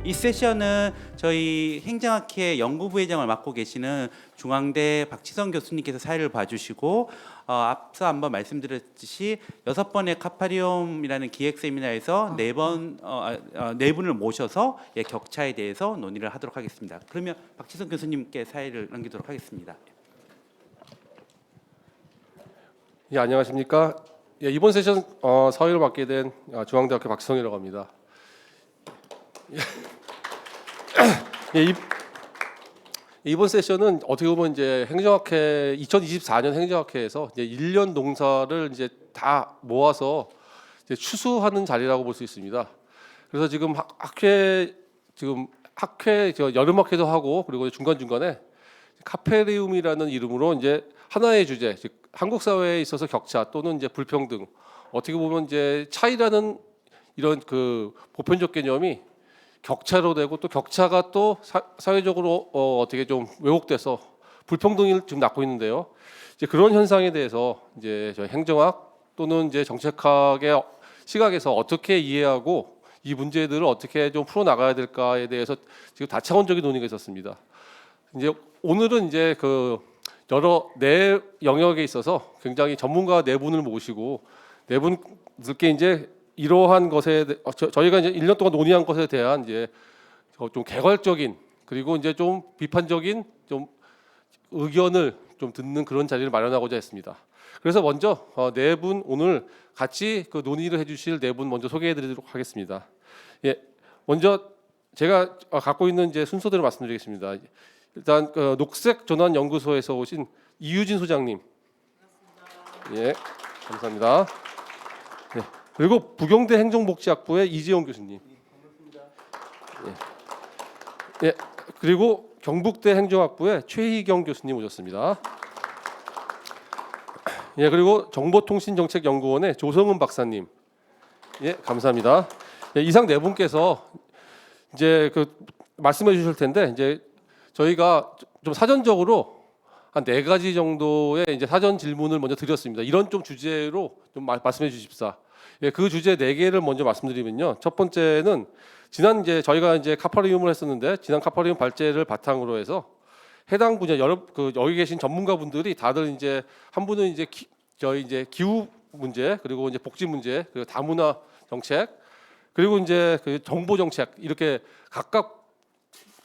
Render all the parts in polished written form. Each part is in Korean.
이 세션은 저희 행정학회 연구부회장을 맡고 계시는 중앙대 박지성 교수님께서 사회를 봐주시고 앞서 한번 말씀드렸듯이 6번의 카파리움이라는 기획 세미나에서 네 분을 모셔서 격차에 대해서 논의를 하도록 하겠습니다. 그러면 박지성 교수님께 사회를 넘기도록 하겠습니다. 예, 안녕하십니까. 예, 이번 세션 사회를 맡게 된 중앙대학교 박지성이라고 합니다. 예, 이번 세션은 어떻게 보면 이제 행정학회 2024년 행정학회에서 이제 1년 농사를 이제 다 모아서 이제 추수하는 자리라고 볼 수 있습니다. 그래서 지금 학회 저 여름학회도 하고 그리고 중간 중간에 카페리움이라는 이름으로 이제 하나의 주제, 즉 한국 사회에 있어서 격차 또는 이제 불평등, 어떻게 보면 이제 차이라는 이런 그 보편적 개념이 격차로 되고 또 격차가 또 사회적으로 어떻게 좀 왜곡돼서 불평등을 지금 낳고 있는데요. 이제 그런 현상에 대해서 이제 저희 행정학 또는 이제 정책학의 시각에서 어떻게 이해하고 이 문제들을 어떻게 좀 풀어 나가야 될까에 대해서 지금 다차원적인 논의가 있었습니다. 이제 오늘은 이제 그 여러 네 영역에 있어서 굉장히 전문가 네 분을 모시고 네 분들께 이제 이러한 것에 저희가 이제 1년 동안 논의한 것에 대한 이제 좀 개괄적인 그리고 이제 좀 비판적인 좀 의견을 좀 듣는 그런 자리를 마련하고자 했습니다. 그래서 먼저 네 분 오늘 같이 그 논의를 해주실 네 분 먼저 소개해드리도록 하겠습니다. 예, 먼저 제가 갖고 있는 이제 순서대로 말씀드리겠습니다. 일단 그 녹색전환연구소에서 오신 이유진 소장님, 예, 감사합니다. 네. 그리고 부경대 행정복지학부의 이재용 교수님, 예, 예, 그리고 경북대 행정학부의 최희경 교수님 오셨습니다. 예, 그리고 정보통신정책연구원의 조성은 박사님, 예, 감사합니다. 예, 이상 네 분께서 이제 그 말씀해 주실 텐데 이제 저희가 좀 사전적으로 한 4가지 정도의 이제 사전 질문을 먼저 드렸습니다. 이런 좀 주제로 좀 말씀해 주십사. 예, 그 주제 4개를 먼저 말씀드리면요. 첫 번째는 지난 이제 저희가 이제 카파리움을 했었는데 지난 카파리움 발제를 바탕으로 해서 해당 분야 여기 계신 전문가분들이 다들 이제 한 분은 이제 저희 이제 기후 문제 그리고 이제 복지 문제 그리고 다문화 정책 그리고 이제 그 정보 정책 이렇게 각각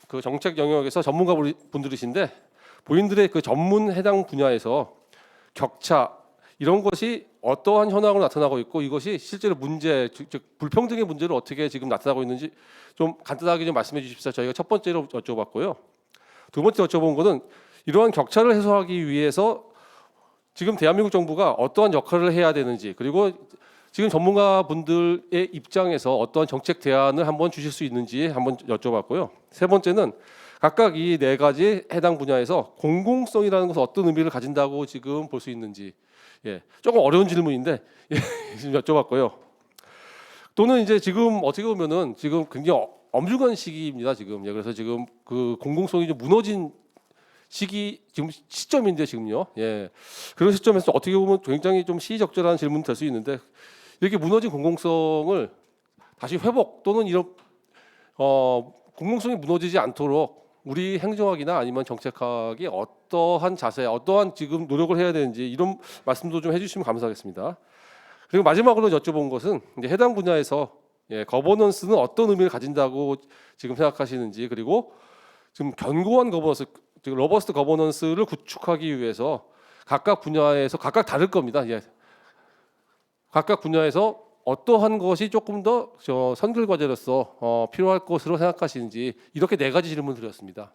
그 정책 영역에서 전문가 분들이신데 본인들의 그 전문 해당 분야에서 격차 이런 것이 어떠한 현황으로 나타나고 있고 이것이 실제로 문제 즉 불평등의 문제를 어떻게 지금 나타나고 있는지 좀 간단하게 좀 말씀해 주십시오. 저희가 첫 번째로 여쭤봤고요. 두 번째 여쭤본 것은 이러한 격차를 해소하기 위해서 지금 대한민국 정부가 어떠한 역할을 해야 되는지 그리고 지금 전문가분들의 입장에서 어떠한 정책 대안을 한번 주실 수 있는지 한번 여쭤봤고요. 세 번째는 각각 이 4가지 해당 분야에서 공공성이라는 것은 어떤 의미를 가진다고 지금 볼 수 있는지, 예, 조금 어려운 질문인데 예, 지금 여쭤봤고요. 또는 이제 지금 어떻게 보면은 지금 굉장히 엄중한 시기입니다. 지금, 예, 그래서 지금 그 공공성이 좀 무너진 시기 지금 시점인데 지금요, 예, 그런 시점에서 어떻게 보면 굉장히 좀 시의적절한 질문이 될 수 있는데 이렇게 무너진 공공성을 다시 회복 또는 이런 공공성이 무너지지 않도록 우리 행정학이나 아니면 정책학이 어떠한 자세, 어떠한 지금 노력을 해야 되는지 이런 말씀도 좀 해주시면 감사하겠습니다. 그리고 마지막으로 여쭤본 것은 이제 해당 분야에서 예, 거버넌스는 어떤 의미를 가진다고 지금 생각하시는지 그리고 지금 견고한 거버넌스, 즉 로버스트 거버넌스를 구축하기 위해서 각각 분야에서 각각 다를 겁니다. 예. 각각 분야에서 어떠한 것이 조금 더 선결 과제로서 필요할 것으로 생각하시는지 이렇게 4가지 질문을 드렸습니다.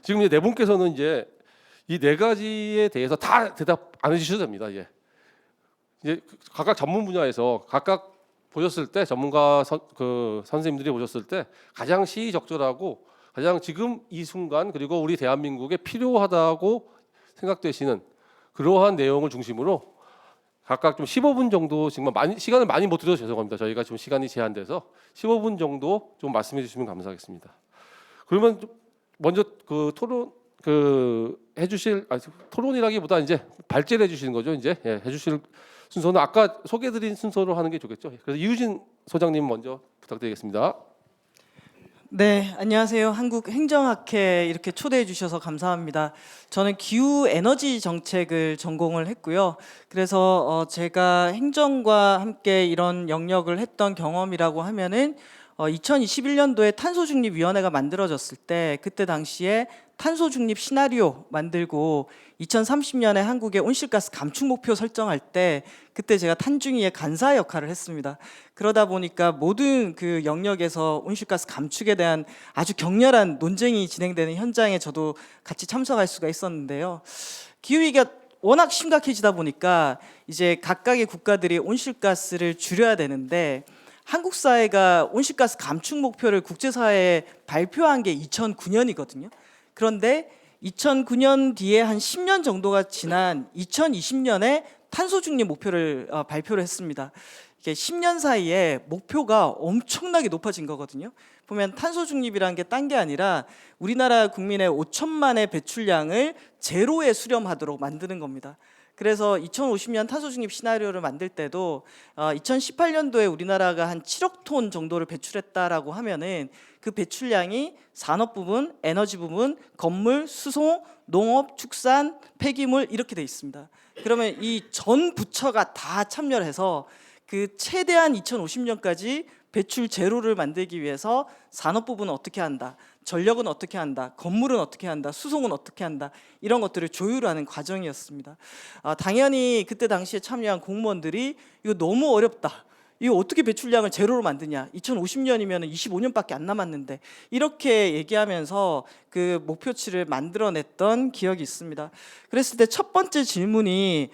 지금 이제 네 분께서는 이제 이 4가지에 대해서 다 대답 안 해주셔도 됩니다. 예. 이제 각각 전문 분야에서 각각 보셨을 때 전문가 선생님들이 보셨을 때 가장 시의적절하고 가장 지금 이 순간 그리고 우리 대한민국에 필요하다고 생각되시는 그러한 내용을 중심으로 각각 좀 15분 정도 지금 시간을 많이 못 드려서 죄송합니다. 저희가 지금 시간이 제한돼서 15분 정도 좀 말씀해 주시면 감사하겠습니다. 그러면 먼저 그 토론 해주실 토론이라기보다 이제 발제를 해주시는 거죠. 이제 예, 해주실 순서는 아까 소개드린 순서로 하는 게 좋겠죠. 그래서 이유진 소장님 먼저 부탁드리겠습니다. 네, 안녕하세요. 한국행정학회 이렇게 초대해 주셔서 감사합니다. 저는 기후 에너지 정책을 전공을 했고요. 그래서 제가 행정과 함께 이런 영역을 했던 경험이라고 하면은 2021년도에 탄소중립위원회가 만들어졌을 때 그때 당시에 탄소중립 시나리오 만들고 2030년에 한국의 온실가스 감축 목표 설정할 때 그때 제가 탄중위의 간사 역할을 했습니다. 그러다 보니까 모든 그 영역에서 온실가스 감축에 대한 아주 격렬한 논쟁이 진행되는 현장에 저도 같이 참석할 수가 있었는데요. 기후위기가 워낙 심각해지다 보니까 이제 각각의 국가들이 온실가스를 줄여야 되는데 한국 사회가 온실가스 감축 목표를 국제사회에 발표한 게 2009년이거든요. 그런데 2009년 뒤에 한 10년 정도가 지난 2020년에 탄소 중립 목표를 발표를 했습니다. 이게 10년 사이에 목표가 엄청나게 높아진 거거든요. 보면 탄소 중립이라는 게 딴 게 아니라 우리나라 국민의 5천만의 배출량을 제로에 수렴하도록 만드는 겁니다. 그래서 2050년 탄소 중립 시나리오를 만들 때도 2018년도에 우리나라가 한 7억 톤 정도를 배출했다라고 하면은 그 배출량이 산업 부분, 에너지 부분, 건물, 수송, 농업, 축산, 폐기물 이렇게 돼 있습니다. 그러면 이 전 부처가 다 참여를 해서 그 최대한 2050년까지 배출 제로를 만들기 위해서 산업 부분은 어떻게 한다, 전력은 어떻게 한다, 건물은 어떻게 한다, 수송은 어떻게 한다, 이런 것들을 조율하는 과정이었습니다. 당연히 그때 당시에 참여한 공무원들이 이거 너무 어렵다, 이거 어떻게 배출량을 제로로 만드냐, 2050년이면 25년밖에 안 남았는데, 이렇게 얘기하면서 그 목표치를 만들어냈던 기억이 있습니다. 그랬을 때 첫 번째 질문이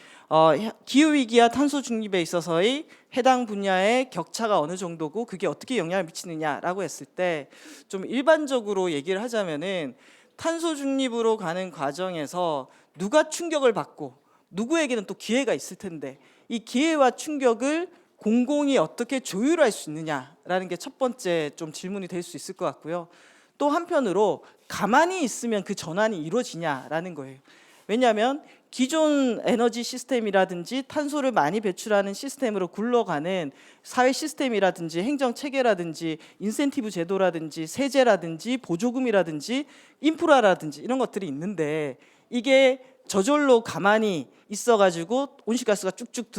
기후위기와 탄소 중립에 있어서의 해당 분야의 격차가 어느 정도고 그게 어떻게 영향을 미치느냐라고 했을 때, 좀 일반적으로 얘기를 하자면은 탄소 중립으로 가는 과정에서 누가 충격을 받고 누구에게는 또 기회가 있을 텐데, 이 기회와 충격을 공공이 어떻게 조율할 수 있느냐라는 게 첫 번째 좀 질문이 될 수 있을 것 같고요. 또 한편으로 가만히 있으면 그 전환이 이루어지냐라는 거예요. 왜냐하면 기존 에너지 시스템이라든지 탄소를 많이 배출하는 시스템으로 굴러가는 사회 시스템이라든지 행정 체계라든지 인센티브 제도라든지 세제라든지 보조금이라든지 인프라라든지 이런 것들이 있는데, 이게 저절로 가만히 있어가지고 온실가스가 쭉쭉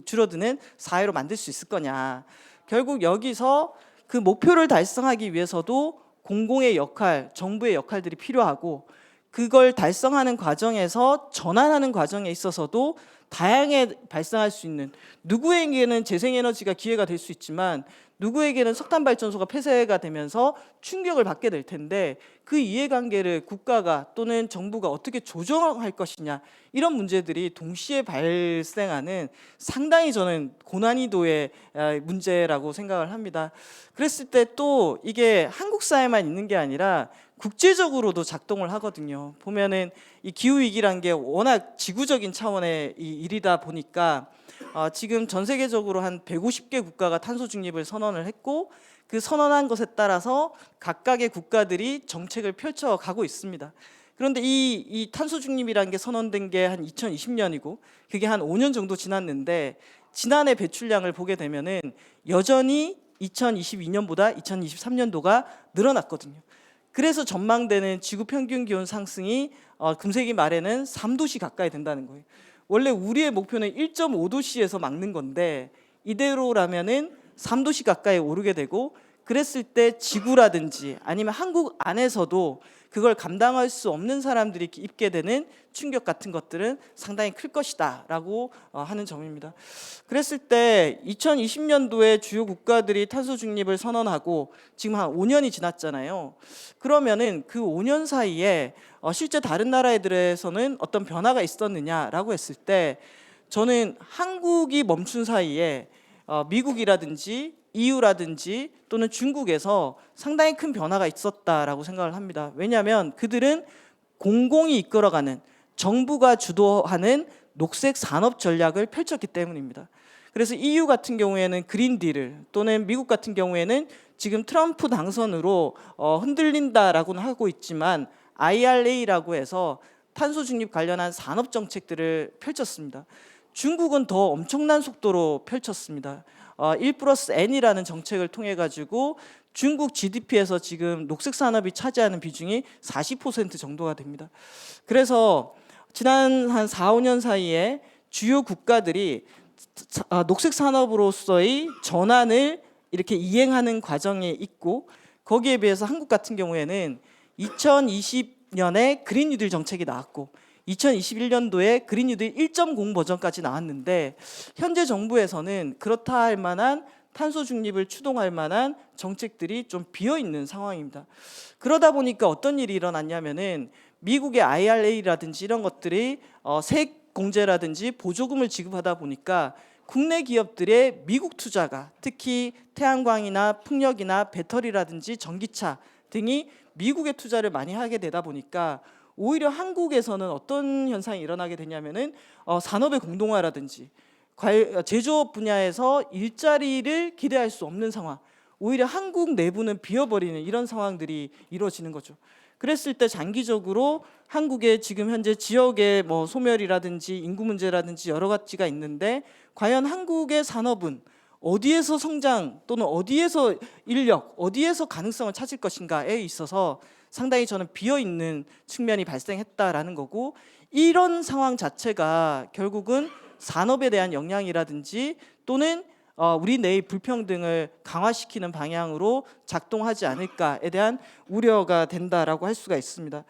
줄어드는 사회로 만들 수 있을 거냐. 결국 여기서 그 목표를 달성하기 위해서도 공공의 역할, 정부의 역할들이 필요하고, 그걸 달성하는 과정에서 전환하는 과정에 있어서도 다양하게 발생할 수 있는, 누구에게는 재생에너지가 기회가 될 수 있지만 누구에게는 석탄발전소가 폐쇄가 되면서 충격을 받게 될 텐데, 그 이해관계를 국가가 또는 정부가 어떻게 조정할 것이냐, 이런 문제들이 동시에 발생하는 상당히 저는 고난이도의 문제라고 생각을 합니다. 그랬을 때 또 이게 한국 사회만 있는 게 아니라 국제적으로도 작동을 하거든요. 보면은 이 기후 위기란 게 워낙 지구적인 차원의 이 일이다 보니까 지금 전 세계적으로 한 150개 국가가 탄소 중립을 선언을 했고, 그 선언한 것에 따라서 각각의 국가들이 정책을 펼쳐가고 있습니다. 그런데 이 탄소 중립이라는 게 선언된 게 한 2020년이고 그게 한 5년 정도 지났는데, 지난해 배출량을 보게 되면은 여전히 2022년보다 2023년도가 늘어났거든요. 그래서 전망되는 지구 평균 기온 상승이 금세기 말에는 3도씨 가까이 된다는 거예요. 원래 우리의 목표는 1.5도씨에서 막는 건데 이대로라면은 3도씨 가까이 오르게 되고, 그랬을 때 지구라든지 아니면 한국 안에서도 그걸 감당할 수 없는 사람들이 입게 되는 충격 같은 것들은 상당히 클 것이다 라고 하는 점입니다. 그랬을 때 2020년도에 주요 국가들이 탄소 중립을 선언하고 지금 한 5년이 지났잖아요. 그러면은 그 5년 사이에 실제 다른 나라들에서는 어떤 변화가 있었느냐라고 했을 때, 저는 한국이 멈춘 사이에 미국이라든지 EU라든지 또는 중국에서 상당히 큰 변화가 있었다라고 생각을 합니다. 왜냐하면 그들은 공공이 이끌어가는, 정부가 주도하는 녹색 산업 전략을 펼쳤기 때문입니다. 그래서 EU 같은 경우에는 그린딜을, 또는 미국 같은 경우에는 지금 트럼프 당선으로 흔들린다라고는 하고 있지만 IRA라고 해서 탄소 중립 관련한 산업 정책들을 펼쳤습니다. 중국은 더 엄청난 속도로 펼쳤습니다. 1+N이라는 정책을 통해 가지고 중국 GDP에서 지금 녹색 산업이 차지하는 비중이 40% 정도가 됩니다. 그래서 지난 한 4, 5년 사이에 주요 국가들이 녹색 산업으로서의 전환을 이렇게 이행하는 과정에 있고, 거기에 비해서 한국 같은 경우에는 2020년에 그린 뉴딜 정책이 나왔고 2021년도에 그린 뉴딜 1.0 버전까지 나왔는데, 현재 정부에서는 그렇다 할 만한 탄소 중립을 추동할 만한 정책들이 좀 비어 있는 상황입니다. 그러다 보니까 어떤 일이 일어났냐면은 미국의 IRA라든지 이런 것들이 세액 공제라든지 보조금을 지급하다 보니까 국내 기업들의 미국 투자가, 특히 태양광이나 풍력이나 배터리라든지 전기차 등이 미국에 투자를 많이 하게 되다 보니까 오히려 한국에서는 어떤 현상이 일어나게 되냐면은 산업의 공동화라든지 제조업 분야에서 일자리를 기대할 수 없는 상황, 오히려 한국 내부는 비어버리는 이런 상황들이 이루어지는 거죠. 그랬을 때 장기적으로 한국의 지금 현재 지역의 소멸이라든지 인구 문제라든지 여러 가지가 있는데, 과연 한국의 산업은 어디에서 성장 또는 어디에서 인력, 어디에서 가능성을 찾을 것인가에 있어서 상당히 저는 비어있는 측면이 발생했다라는 거고, 이런 상황 자체가 결국은 산업에 대한 영향이라든지 또는 우리 내의 불평등을 강화시키는 방향으로 작동하지 않을까에 대한 우려가 된다라고 할 수가 있습니다.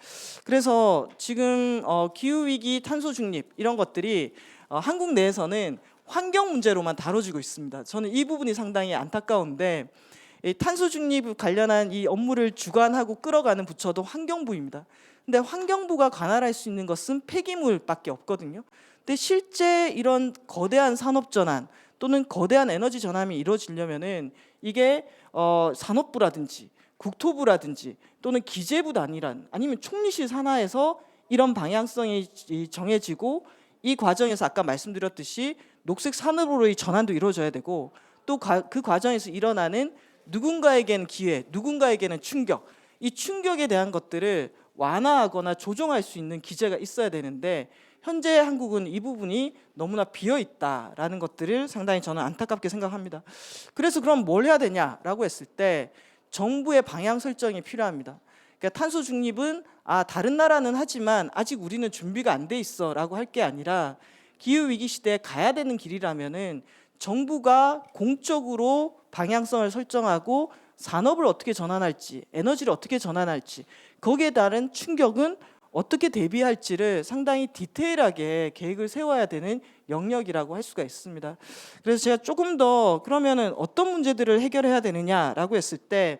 그래서 지금 기후위기, 탄소 중립 이런 것들이 한국 내에서는 환경 문제로만 다뤄지고 있습니다. 저는 이 부분이 상당히 안타까운데, 이 탄소 중립 관련한 이 업무를 주관하고 끌어가는 부처도 환경부입니다. 근데 환경부가 관할할 수 있는 것은 폐기물밖에 없거든요. 근데 실제 이런 거대한 산업 전환 또는 거대한 에너지 전환이 이루어지려면은 이게 산업부라든지 국토부라든지 또는 기재부 단위란 아니면 총리실 산하에서 이런 방향성이 정해지고, 이 과정에서 아까 말씀드렸듯이 녹색 산업으로의 전환도 이루어져야 되고, 또 그 과정에서 일어나는 누군가에게는 기회, 누군가에게는 충격, 이 충격에 대한 것들을 완화하거나 조정할 수 있는 기제가 있어야 되는데, 현재 한국은 이 부분이 너무나 비어 있다라는 것들을 상당히 저는 안타깝게 생각합니다. 그래서 그럼 뭘 해야 되냐라고 했을 때 정부의 방향 설정이 필요합니다. 그러니까 탄소 중립은 다른 나라는 하지만 아직 우리는 준비가 안 돼 있어라고 할 게 아니라, 기후 위기 시대에 가야 되는 길이라면은 정부가 공적으로 방향성을 설정하고 산업을 어떻게 전환할지, 에너지를 어떻게 전환할지, 거기에 따른 충격은 어떻게 대비할지를 상당히 디테일하게 계획을 세워야 되는 영역이라고 할 수가 있습니다. 그래서 제가 조금 더 그러면은 어떤 문제들을 해결해야 되느냐라고 했을 때,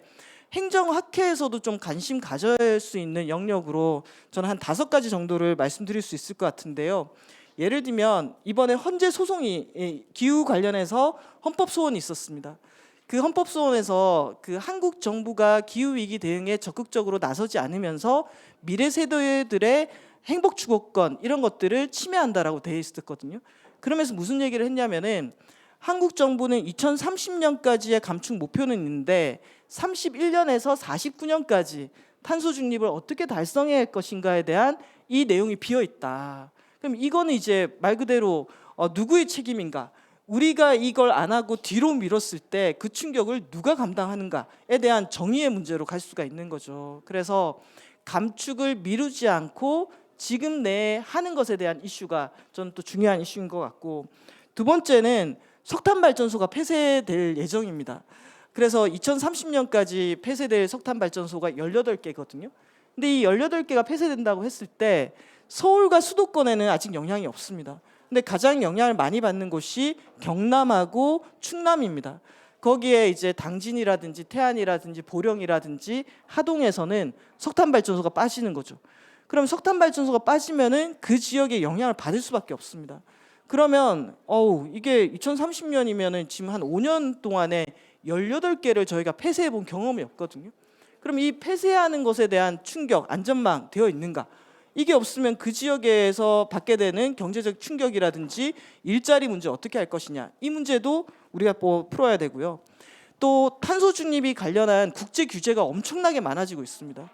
행정학회에서도 좀 관심 가질 수 있는 영역으로 저는 한 5가지 정도를 말씀드릴 수 있을 것 같은데요. 예를 들면 이번에 헌재 소송이 기후 관련해서 헌법 소원이 있었습니다. 그 헌법 소원에서 그 한국 정부가 기후 위기 대응에 적극적으로 나서지 않으면서 미래 세대들의 행복 주거권 이런 것들을 침해한다라고 되어 있었거든요. 그러면서 무슨 얘기를 했냐면은 한국 정부는 2030년까지의 감축 목표는 있는데 31년에서 49년까지 탄소 중립을 어떻게 달성해야 할 것인가에 대한 이 내용이 비어 있다. 그럼 이거는 이제 말 그대로 누구의 책임인가? 우리가 이걸 안 하고 뒤로 미뤘을 때 그 충격을 누가 감당하는가에 대한 정의의 문제로 갈 수가 있는 거죠. 그래서 감축을 미루지 않고 지금 내에 하는 것에 대한 이슈가 저는 또 중요한 이슈인 것 같고, 두 번째는 석탄 발전소가 폐쇄될 예정입니다. 그래서 2030년까지 폐쇄될 석탄 발전소가 18개거든요. 근데 이 18개가 폐쇄된다고 했을 때 서울과 수도권에는 아직 영향이 없습니다. 근데 가장 영향을 많이 받는 곳이 경남하고 충남입니다. 거기에 이제 당진이라든지 태안이라든지 보령이라든지 하동에서는 석탄 발전소가 빠지는 거죠. 그럼 석탄 발전소가 빠지면은 그 지역에 영향을 받을 수밖에 없습니다. 그러면 이게 2030년이면은 지금 한 5년 동안에 18개를 저희가 폐쇄해 본 경험이 없거든요. 그럼 이 폐쇄하는 것에 대한 충격, 안전망 되어 있는가? 이게 없으면 그 지역에서 받게 되는 경제적 충격이라든지 일자리 문제 어떻게 할 것이냐, 이 문제도 우리가 풀어야 되고요. 또 탄소 중립이 관련한 국제 규제가 엄청나게 많아지고 있습니다.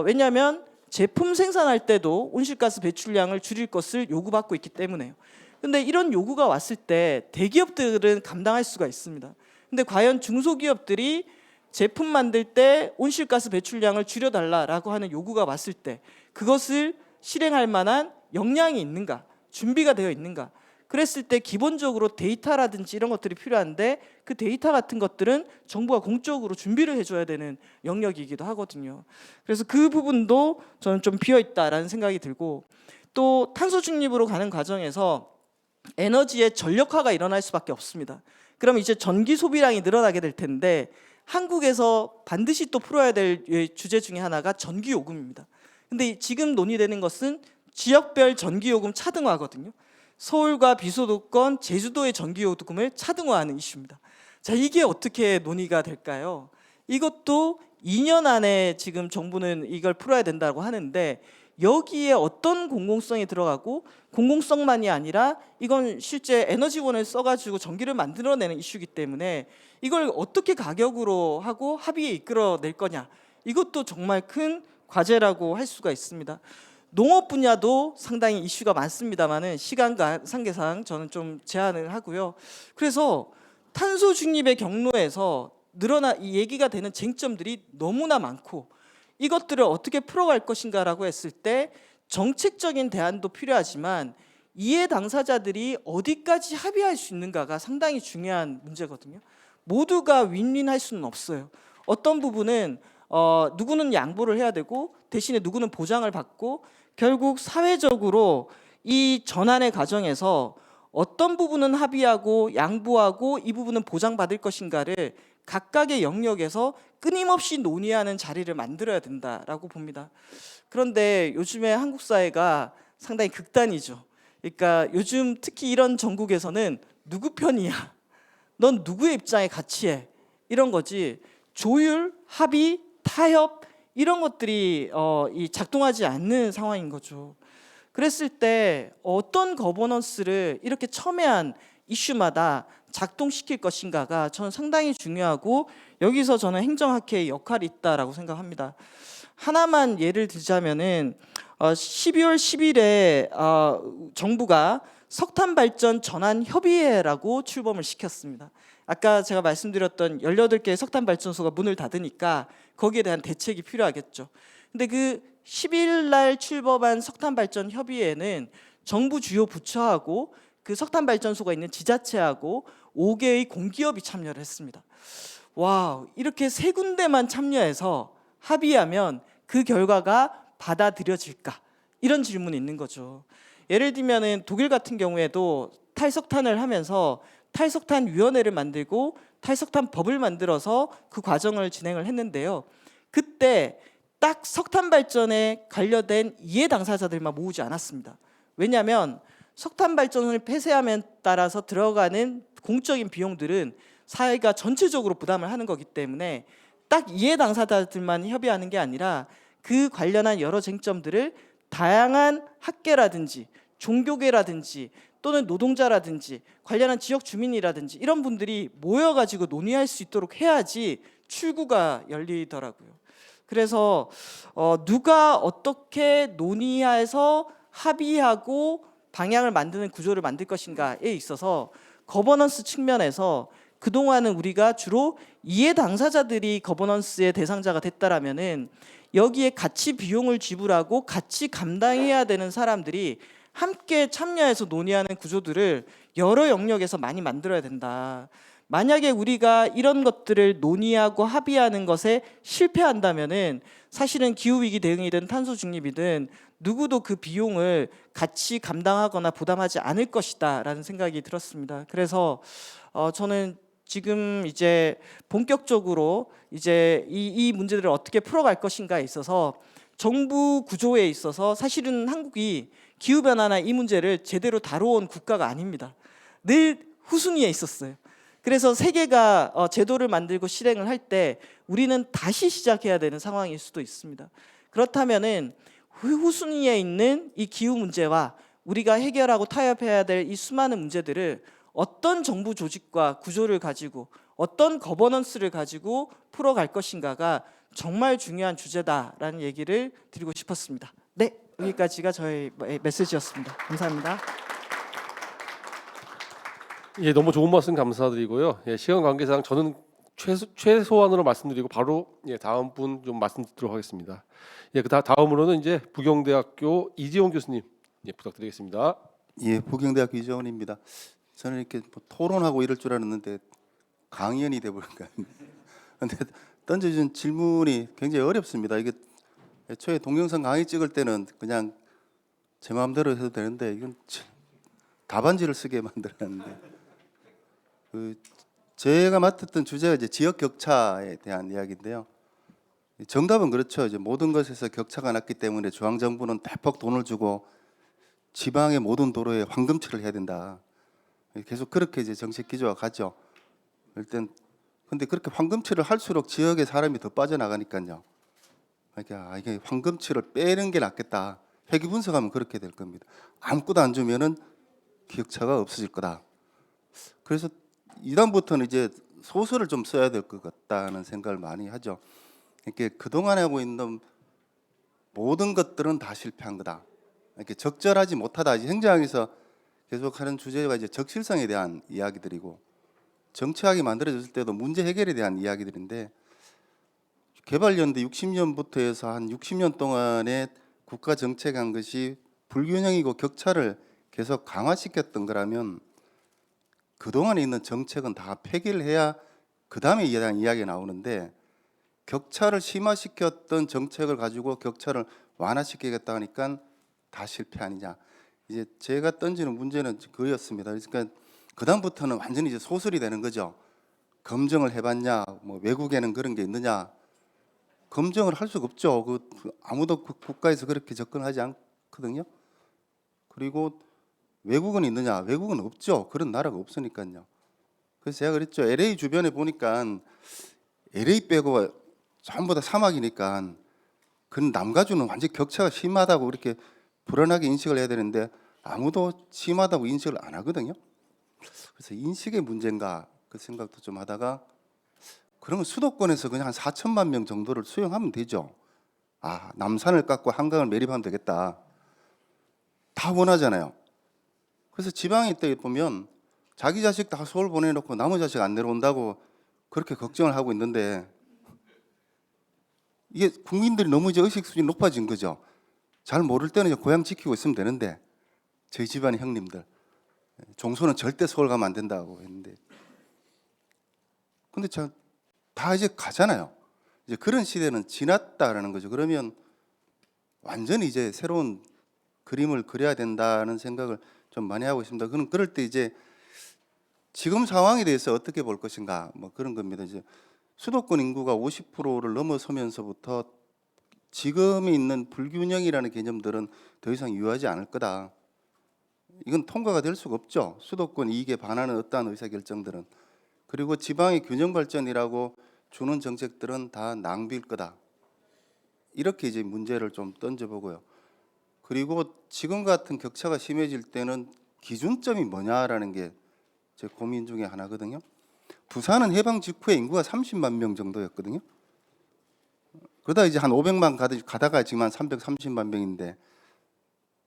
왜냐하면 제품 생산할 때도 온실가스 배출량을 줄일 것을 요구받고 있기 때문에요. 근데 이런 요구가 왔을 때 대기업들은 감당할 수가 있습니다. 근데 과연 중소기업들이 제품 만들 때 온실가스 배출량을 줄여달라라고 하는 요구가 왔을 때 그것을 실행할 만한 역량이 있는가, 준비가 되어 있는가? 그랬을 때 기본적으로 데이터라든지 이런 것들이 필요한데 그 데이터 같은 것들은 정부가 공적으로 준비를 해줘야 되는 영역이기도 하거든요. 그래서 그 부분도 저는 좀 비어있다라는 생각이 들고, 또 탄소 중립으로 가는 과정에서 에너지의 전력화가 일어날 수밖에 없습니다. 그럼 이제 전기 소비량이 늘어나게 될 텐데 한국에서 반드시 또 풀어야 될 주제 중에 하나가 전기 요금입니다. 근데 지금 논의되는 것은 지역별 전기 요금 차등화거든요. 서울과 비수도권, 제주도의 전기 요금을 차등화하는 이슈입니다. 자, 이게 어떻게 논의가 될까요? 이것도 2년 안에 지금 정부는 이걸 풀어야 된다고 하는데 여기에 어떤 공공성이 들어가고, 공공성만이 아니라 이건 실제 에너지원을 써가지고 전기를 만들어내는 이슈이기 때문에 이걸 어떻게 가격으로 하고 합의에 이끌어낼 거냐, 이것도 정말 큰 과제라고 할 수가 있습니다. 농업 분야도 상당히 이슈가 많습니다만은 시간 관계상 저는 좀 제한을 하고요. 그래서 탄소 중립의 경로에서 이 얘기가 되는 쟁점들이 너무나 많고 이것들을 어떻게 풀어갈 것인가라고 했을 때 정책적인 대안도 필요하지만 이해 당사자들이 어디까지 합의할 수 있는가가 상당히 중요한 문제거든요. 모두가 윈윈할 수는 없어요. 어떤 부분은 누구는 양보를 해야 되고 대신에 누구는 보장을 받고, 결국 사회적으로 이 전환의 과정에서 어떤 부분은 합의하고 양보하고 이 부분은 보장받을 것인가를 각각의 영역에서 끊임없이 논의하는 자리를 만들어야 된다라고 봅니다. 그런데 요즘에 한국 사회가 상당히 극단이죠. 그러니까 요즘 특히 이런 전국에서는 누구 편이야? 넌 누구의 입장에 같이 해? 이런 거지, 조율, 합의, 타협 이런 것들이 작동하지 않는 상황인 거죠. 그랬을 때 어떤 거버넌스를 이렇게 첨예한 이슈마다 작동시킬 것인가가 저는 상당히 중요하고, 여기서 저는 행정학회의 역할이 있다라고 생각합니다. 하나만 예를 들자면은 12월 10일에 정부가 석탄발전 전환 협의회라고 출범을 시켰습니다. 아까 제가 말씀드렸던 18개의 석탄발전소가 문을 닫으니까 거기에 대한 대책이 필요하겠죠. 근데 그 10일 날 출범한 석탄발전 협의회는 정부 주요 부처하고 그 석탄발전소가 있는 지자체하고 5개의 공기업이 참여를 했습니다. 와, 이렇게 세 군데만 참여해서 합의하면 그 결과가 받아들여질까? 이런 질문이 있는 거죠. 예를 들면은 독일 같은 경우에도 탈석탄을 하면서 탈석탄 위원회를 만들고 탈석탄 법을 만들어서 그 과정을 진행을 했는데요. 그때 딱 석탄 발전에 관련된 이해 당사자들만 모으지 않았습니다. 왜냐하면 석탄 발전을 폐쇄함에 따라서 들어가는 공적인 비용들은 사회가 전체적으로 부담을 하는 거기 때문에 딱 이해 당사자들만 협의하는 게 아니라 그 관련한 여러 쟁점들을 다양한 학계라든지 종교계라든지 또는 노동자라든지 관련한 지역 주민이라든지 이런 분들이 모여가지고 논의할 수 있도록 해야지 출구가 열리더라고요. 그래서 누가 어떻게 논의해서 합의하고 방향을 만드는 구조를 만들 것인가에 있어서 거버넌스 측면에서 그동안은 우리가 주로 이해 당사자들이 거버넌스의 대상자가 됐다라면은 여기에 같이 비용을 지불하고 같이 감당해야 되는 사람들이 함께 참여해서 논의하는 구조들을 여러 영역에서 많이 만들어야 된다. 만약에 우리가 이런 것들을 논의하고 합의하는 것에 실패한다면은 사실은 기후위기 대응이든 탄소 중립이든 누구도 그 비용을 같이 감당하거나 부담하지 않을 것이다라는 생각이 들었습니다. 그래서 저는 지금 이제 본격적으로 이제 이 문제들을 어떻게 풀어갈 것인가에 있어서 정부 구조에 있어서 사실은 한국이 기후변화나 이 문제를 제대로 다뤄온 국가가 아닙니다. 늘 후순위에 있었어요. 그래서 세계가 제도를 만들고 실행을 할 때 우리는 다시 시작해야 되는 상황일 수도 있습니다. 그렇다면은 후순위에 있는 이 기후 문제와 우리가 해결하고 타협해야 될 이 수많은 문제들을 어떤 정부 조직과 구조를 가지고 어떤 거버넌스를 가지고 풀어갈 것인가가 정말 중요한 주제다라는 얘기를 드리고 싶었습니다. 네, 여기까지가 저의 메시지였습니다. 감사합니다. 예, 너무 좋은 말씀 감사드리고요. 예, 시간 관계상 저는 최소한으로 말씀드리고 바로 예, 다음 분 좀 말씀드리도록 하겠습니다. 예, 다음으로는 이제 부경대학교 이재용 교수님 예, 부탁드리겠습니다. 예, 부경대학교 이재원입니다. 저는 이렇게 뭐 토론하고 이럴 줄 알았는데 강연이 돼버릴까. 근데 던져준 질문이 굉장히 어렵습니다. 이게 애초에 동영상 강의 찍을 때는 그냥 제 마음대로 해도 되는데 이건 답안지를 쓰게 만들었는데 제가 맡았던 주제가 이제 지역 격차에 대한 이야기인데요. 정답은 그렇죠. 이제 모든 것에서 격차가 났기 때문에 중앙 정부는 대폭 돈을 주고 지방의 모든 도로에 황금칠을 해야 된다. 계속 그렇게 이제 정책 기조가 가죠. 일단 근데 그렇게 황금칠을 할수록 지역의 사람이 더 빠져나가니까요. 그러니까 이게 황금칠을 빼는 게 낫겠다. 회귀 분석하면 그렇게 될 겁니다. 아무것도 안 주면은 격차가 없어질 거다. 그래서 이다음부터는 이제 소설을 좀 써야 될 것 같다는 생각을 많이 하죠. 이렇게 그동안 하고 있는 모든 것들은 다 실패한 거다. 이렇게 적절하지 못하다. 이제 행정학에서 계속하는 주제가 이제 적실성에 대한 이야기들이고 정책학이 만들어졌을 때도 문제 해결에 대한 이야기들인데 개발연대 60년부터 해서 한 60년 동안의 국가 정책한 것이 불균형이고 격차를 계속 강화시켰던 거라면 그동안에 있는 정책은 다 폐기를 해야 그 다음에 이에 대한 이야기가 나오는데 격차를 심화시켰던 정책을 가지고 격차를 완화시키겠다 하니까 다 실패 아니냐. 이제 제가 던지는 문제는 그였습니다. 그러니까 그 다음부터는 완전히 이제 소설이 되는 거죠. 검증을 해봤냐, 뭐 외국에는 그런 게 있느냐. 검증을 할 수가 없죠. 아무도 국가에서 그렇게 접근하지 않거든요. 그리고 외국은 있느냐? 외국은 없죠. 그런 나라가 없으니까요. 그래서 제가 그랬죠. LA 주변에 보니까 LA 빼고 전부 다 사막이니까 그 남가주는 완전 격차가 심하다고 이렇게 불안하게 인식을 해야 되는데 아무도 심하다고 인식을 안 하거든요. 그래서 인식의 문제인가 그 생각도 좀 하다가 그러면 수도권에서 그냥 한 4천만 명 정도를 수용하면 되죠. 아, 남산을 깎고 한강을 매립하면 되겠다. 다 원하잖아요. 그래서 지방에 있다 보면 자기 자식 다 서울 보내놓고 남의 자식 안 내려온다고 그렇게 걱정을 하고 있는데 이게 국민들이 너무 이제 의식 수준이 높아진 거죠. 잘 모를 때는 이제 고향 지키고 있으면 되는데 저희 집안의 형님들 종소는 절대 서울 가면 안 된다고 했는데 근데 다 이제 가잖아요. 이제 그런 시대는 지났다라는 거죠. 그러면 완전히 이제 새로운 그림을 그려야 된다는 생각을 좀 많이 하고 있습니다. 그럴 때 이제 지금 상황에 대해서 어떻게 볼 것인가 뭐 그런 겁니다. 이제 수도권 인구가 50%를 넘어서면서부터 지금에 있는 불균형이라는 개념들은 더 이상 유효하지 않을 거다. 이건 통과가 될 수가 없죠. 수도권 이익에 반하는 어떠한 의사결정들은. 그리고 지방의 균형 발전이라고 주는 정책들은 다 낭비일 거다. 이렇게 이제 문제를 좀 던져보고요. 그리고 지금 같은 격차가 심해질 때는 기준점이 뭐냐라는 게 제 고민 중에 하나거든요. 부산은 해방 직후에 인구가 30만 명 정도였거든요. 그러다 이제 한 500만 가다가 지금 한 330만 명인데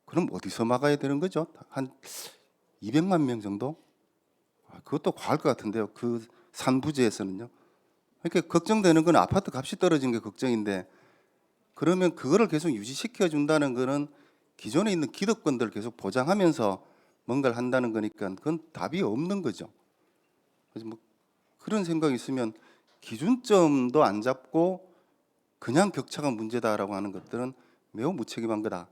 그럼 어디서 막아야 되는 거죠? 한 200만 명 정도? 그것도 과할 것 같은데요. 그 산부지에서는요. 그러니까 걱정되는 건 아파트 값이 떨어진 게 걱정인데 그러면 그거를 계속 유지시켜 준다는 거는 기존에 있는 기득권들을 계속 보장하면서 뭔가를 한다는 거니까 그건 답이 없는 거죠. 그래서 뭐 그런 생각이 있으면 기준점도 안 잡고 그냥 격차가 문제다라고 하는 것들은 매우 무책임한 거다.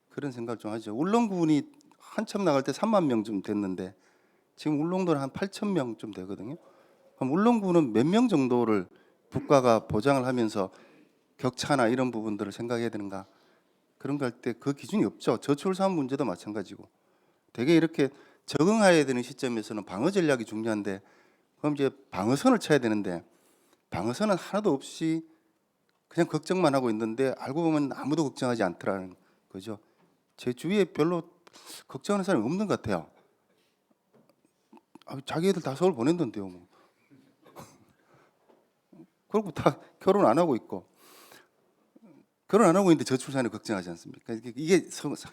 그런 생각을 좀 하죠. 울릉군이 한참 나갈 때 3만 명 좀 됐는데 지금 울릉도는 한 8천 명쯤 되거든요. 그럼 울릉군은 몇 명 정도를 국가가 보장을 하면서 격차나 이런 부분들을 생각해야 되는가? 그런 거 할 때 그 기준이 없죠. 저출산 문제도 마찬가지고. 되게 이렇게 적응해야 되는 시점에서는 방어 전략이 중요한데 그럼 이제 방어선을 쳐야 되는데 방어선은 하나도 없이 그냥 걱정만 하고 있는데 알고 보면 아무도 걱정하지 않더라는 거죠. 제 주위에 별로 걱정하는 사람이 없는 것 같아요. 자기 애들 다 서울 보낸던데요. 뭐. 그리고 다 결혼 안 하고 있고 결혼 안 하고 있는데 저출산을 걱정하지 않습니까? 이게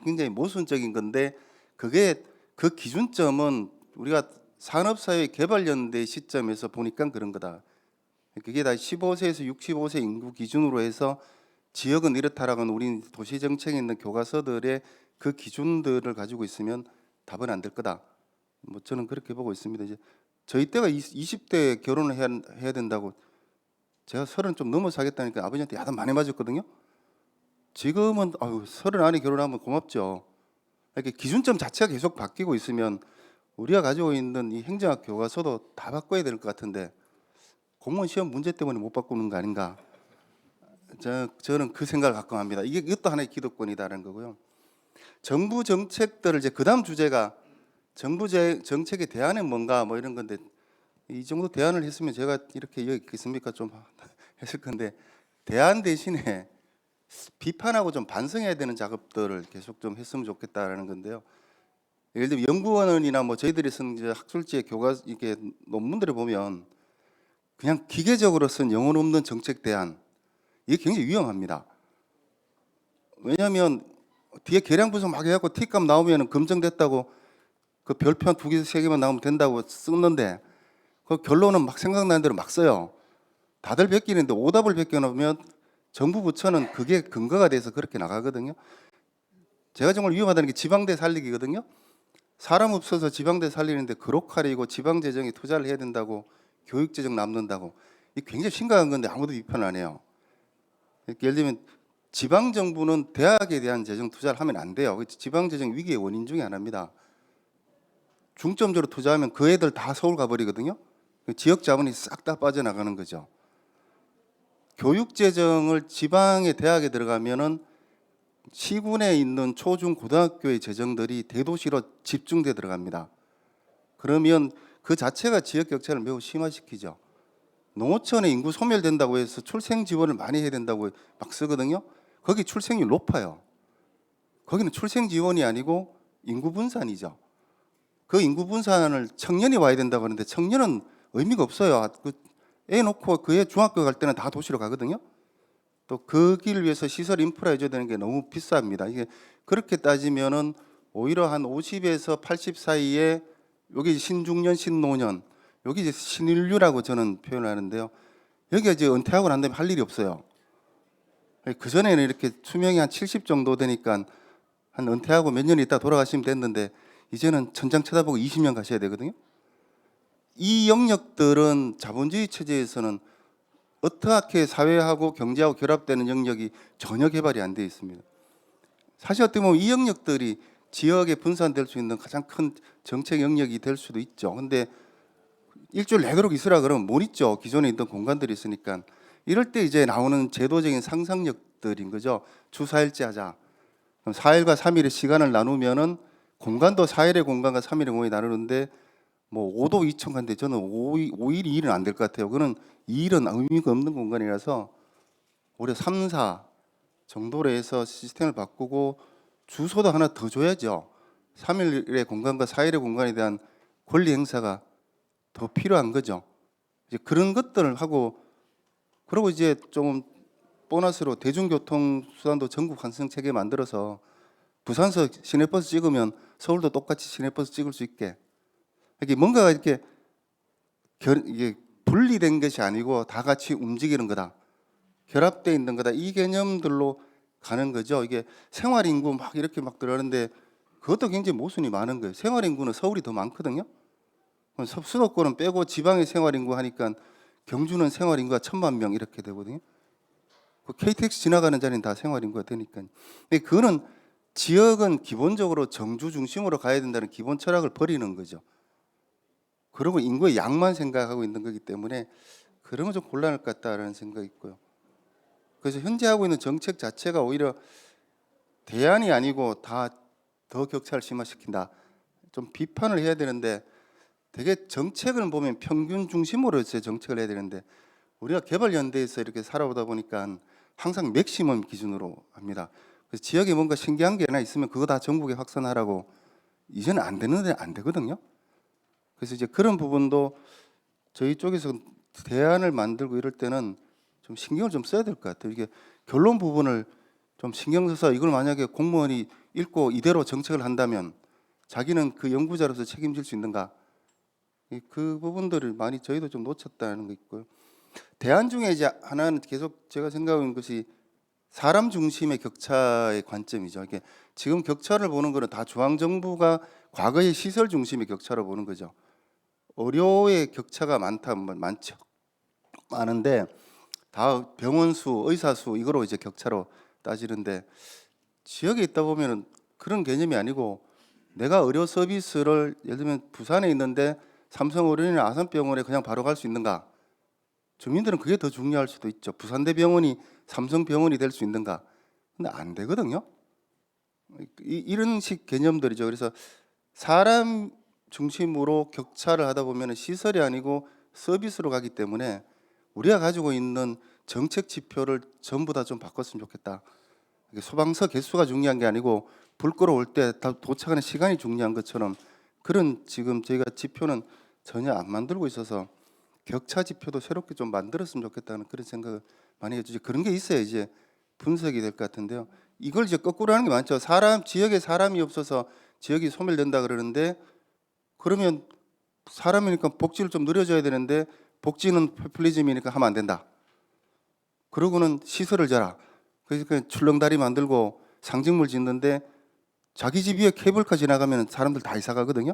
굉장히 모순적인 건데 그게 그 기준점은 우리가 산업사회개발연대 시점에서 보니까 그런 거다. 그게 다 15세에서 65세 인구 기준으로 해서 지역은 이렇다라고는 우리 도시정책에 있는 교과서들의 그 기준들을 가지고 있으면 답은 안 될 거다. 뭐 저는 그렇게 보고 있습니다. 이제 저희 때가 20대 결혼을 해야 된다고 제가 30 좀 넘어서 하겠다니까 아버지한테 야단 많이 맞았거든요. 지금은 아유 30 안에 결혼하면 고맙죠. 이렇게 기준점 자체가 계속 바뀌고 있으면 우리가 가지고 있는 이 행정학 교과서도 다 바꿔야 될 것 같은데 공무원 시험 문제 때문에 못 바꾸는 거 아닌가? 저는 그 생각을 가끔 합니다. 이것도 하나의 기득권이다라는 거고요. 정부 정책들을 이제 그다음 주제가 정부 정책의 대안은 뭔가 뭐 이런 건데 이 정도 대안을 했으면 제가 이렇게 여기 있습니까 좀 했을 건데 대안 대신에 비판하고 좀 반성해야 되는 작업들을 계속 좀 했으면 좋겠다라는 건데요. 예를 들면 연구원이나 뭐 저희들이 쓴 이제 학술지의 교과 이게 논문들을 보면 그냥 기계적으로 쓴 영혼 없는 정책 대안 이게 굉장히 위험합니다. 왜냐하면 뒤에 계량 분석 막 해갖고 T값 나오면 검증됐다고 그 별표 2개, 3개만 나오면 된다고 쓰는데 그 결론은 막 생각나는 대로 막 써요. 다들 베끼는데 오답을 베껴놓으면 정부 부처는 그게 근거가 돼서 그렇게 나가거든요. 제가 정말 위험하다는 게 지방대 살리기거든요. 사람 없어서 지방대 살리는데 그로칼이고 지방재정에 투자를 해야 된다고 교육재정 남는다고 이게 굉장히 심각한 건데 아무도 비판을 안 해요. 예를 들면 지방정부는 대학에 대한 재정 투자를 하면 안 돼요. 지방재정 위기의 원인 중에 하나입니다. 중점적으로 투자하면 그 애들 다 서울 가버리거든요. 지역 자본이 싹 다 빠져나가는 거죠. 교육재정을 지방의 대학에 들어가면은 시군에 있는 초중 고등학교의 재정들이 대도시로 집중돼 들어갑니다. 그러면 그 자체가 지역 격차를 매우 심화시키죠. 농어촌에 인구 소멸된다고 해서 출생 지원을 많이 해야 된다고 막 쓰거든요. 거기 출생률 높아요. 거기는 출생 지원이 아니고 인구 분산이죠. 그 인구 분산을 청년이 와야 된다고 하는데 청년은 의미가 없어요. 애 놓고 그애 중학교 갈 때는 다 도시로 가거든요. 또 그 길을 위해서 시설 인프라 해줘야 되는 게 너무 비쌉니다. 이게 그렇게 따지면은 오히려 한 50에서 80 사이에 여기 신중년, 신노년, 여기 이제 신인류라고 저는 표현을 하는데요. 여기가 이제 은퇴하고 난 다음에 할 일이 없어요. 그 전에는 이렇게 수명이 한 70 정도 되니까 한 은퇴하고 몇 년 있다 돌아가시면 됐는데 이제는 천장 쳐다보고 20년 가셔야 되거든요. 이 영역들은 자본주의 체제에서는 어떻게 사회하고 경제하고 결합되는 영역이 전혀 개발이 안 되어 있습니다. 사실 어떻게 보면 이 영역들이 지역에 분산될 수 있는 가장 큰 정책 영역이 될 수도 있죠. 근데 일주일 내도록 있으라 그러면 못 있죠. 기존에 있던 공간들이 있으니까. 이럴 때 이제 나오는 제도적인 상상력들인 거죠. 주 4일째 하자. 그럼 4일과 3일의 시간을 나누면은 공간도 4일의 공간과 3일의 공간이 나누는데 뭐 5도 2천 간데 저는 5일, 2일은 안 될 것 같아요. 그는 2일은 의미가 없는 공간이라서 올해 3, 4 정도로 해서 시스템을 바꾸고 주소도 하나 더 줘야죠. 3일의 공간과 4일의 공간에 대한 권리 행사가 더 필요한 거죠. 이제 그런 것들을 하고 그리고 이제 좀 보너스로 대중교통 수단도 전국 환승 체계 만들어서 부산서 시내버스 찍으면 서울도 똑같이 시내버스 찍을 수 있게 이게 뭔가가 이렇게 이게 분리된 것이 아니고 다 같이 움직이는 거다. 결합되어 있는 거다. 이 개념들로 가는 거죠. 이게 생활 인구 막 이렇게 막 들어가는데 그것도 굉장히 모순이 많은 거예요. 생활 인구는 서울이 더 많거든요. 수도권은 빼고 지방의 생활 인구 하니까 경주는 생활 인구가 1,000만 명 이렇게 되거든요. 그 KTX 지나가는 자리는 다 생활 인구가 되니까. 근데 그거는 지역은 기본적으로 정주 중심으로 가야 된다는 기본 철학을 버리는 거죠. 그리고 인구의 양만 생각하고 있는 거기 때문에 그런 건 좀 곤란할 것 같다라는 생각이 있고요. 그래서 현재 하고 있는 정책 자체가 오히려 대안이 아니고 다 더 격차를 심화시킨다. 좀 비판을 해야 되는데 되게 정책을 보면 평균 중심으로 해서 정책을 해야 되는데 우리가 개발연대에서 이렇게 살아오다 보니까 항상 맥시멈 기준으로 합니다. 그래서 지역에 뭔가 신기한 게 하나 있으면 그거 다 전국에 확산하라고 이제는 안 되는데 안 되거든요. 그래서 이제 그런 부분도 저희 쪽에서 대안을 만들고 이럴 때는 좀 신경을 좀 써야 될 것 같아요. 이게 결론 부분을 좀 신경 써서 이걸 만약에 공무원이 읽고 이대로 정책을 한다면 자기는 그 연구자로서 책임질 수 있는가? 그 부분들을 많이 저희도 좀 놓쳤다는 거 있고요. 대안 중에 이제 하나는 계속 제가 생각하는 것이 사람 중심의 격차의 관점이죠. 이게 지금 격차를 보는 거는 다 중앙정부가 과거의 시설 중심의 격차로 보는 거죠. 의료의 격차가 많죠. 많은데 다 병원 수, 의사 수 이거로 이제 격차로 따지는데 지역에 있다 보면은 그런 개념이 아니고 내가 의료 서비스를 예를 들면 부산에 있는데 삼성의료원이나 아산병원에 그냥 바로 갈 수 있는가? 주민들은 그게 더 중요할 수도 있죠. 부산대병원이 삼성병원이 될 수 있는가? 근데 안 되거든요. 이런 식 개념들이죠. 그래서 사람 중심으로 격차를 하다 보면 시설이 아니고 서비스로 가기 때문에 우리가 가지고 있는 정책 지표를 전부 다 좀 바꿨으면 좋겠다. 이게 소방서 개수가 중요한 게 아니고 불 끌어올 때 다 도착하는 시간이 중요한 것처럼 그런 지금 저희가 지표는 전혀 안 만들고 있어서 격차 지표도 새롭게 좀 만들었으면 좋겠다는 그런 생각을 많이 해주지. 그런 게 있어야 이제 분석이 될 것 같은데요. 이걸 이제 거꾸로 하는 게 많죠. 지역에 사람이 없어서 지역이 소멸된다 그러는데 그러면 사람이니까 복지를 좀 늘려줘야 되는데 복지는 포퓰리즘이니까 하면 안 된다. 그러고는 시설을 져라. 그래서 출렁다리 만들고 상징물 짓는데 자기 집 위에 케이블카 지나가면 사람들 다 이사 가거든요.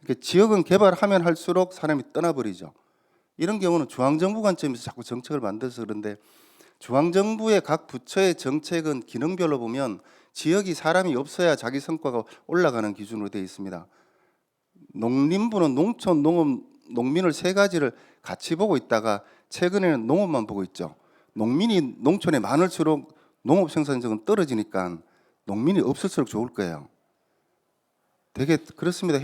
그러니까 지역은 개발하면 할수록 사람이 떠나버리죠. 이런 경우는 중앙정부 관점에서 자꾸 정책을 만들어서 그런데 중앙정부의 각 부처의 정책은 기능별로 보면 지역이 사람이 없어야 자기 성과가 올라가는 기준으로 되어 있습니다. 농림부는 농촌, 농업, 농민을 세 가지를 같이 보고 있다가 최근에는 농업만 보고 있죠. 농민이 농촌에 많을수록 농업 생산성은 떨어지니까 농민이 없을수록 좋을 거예요. 되게 그렇습니다.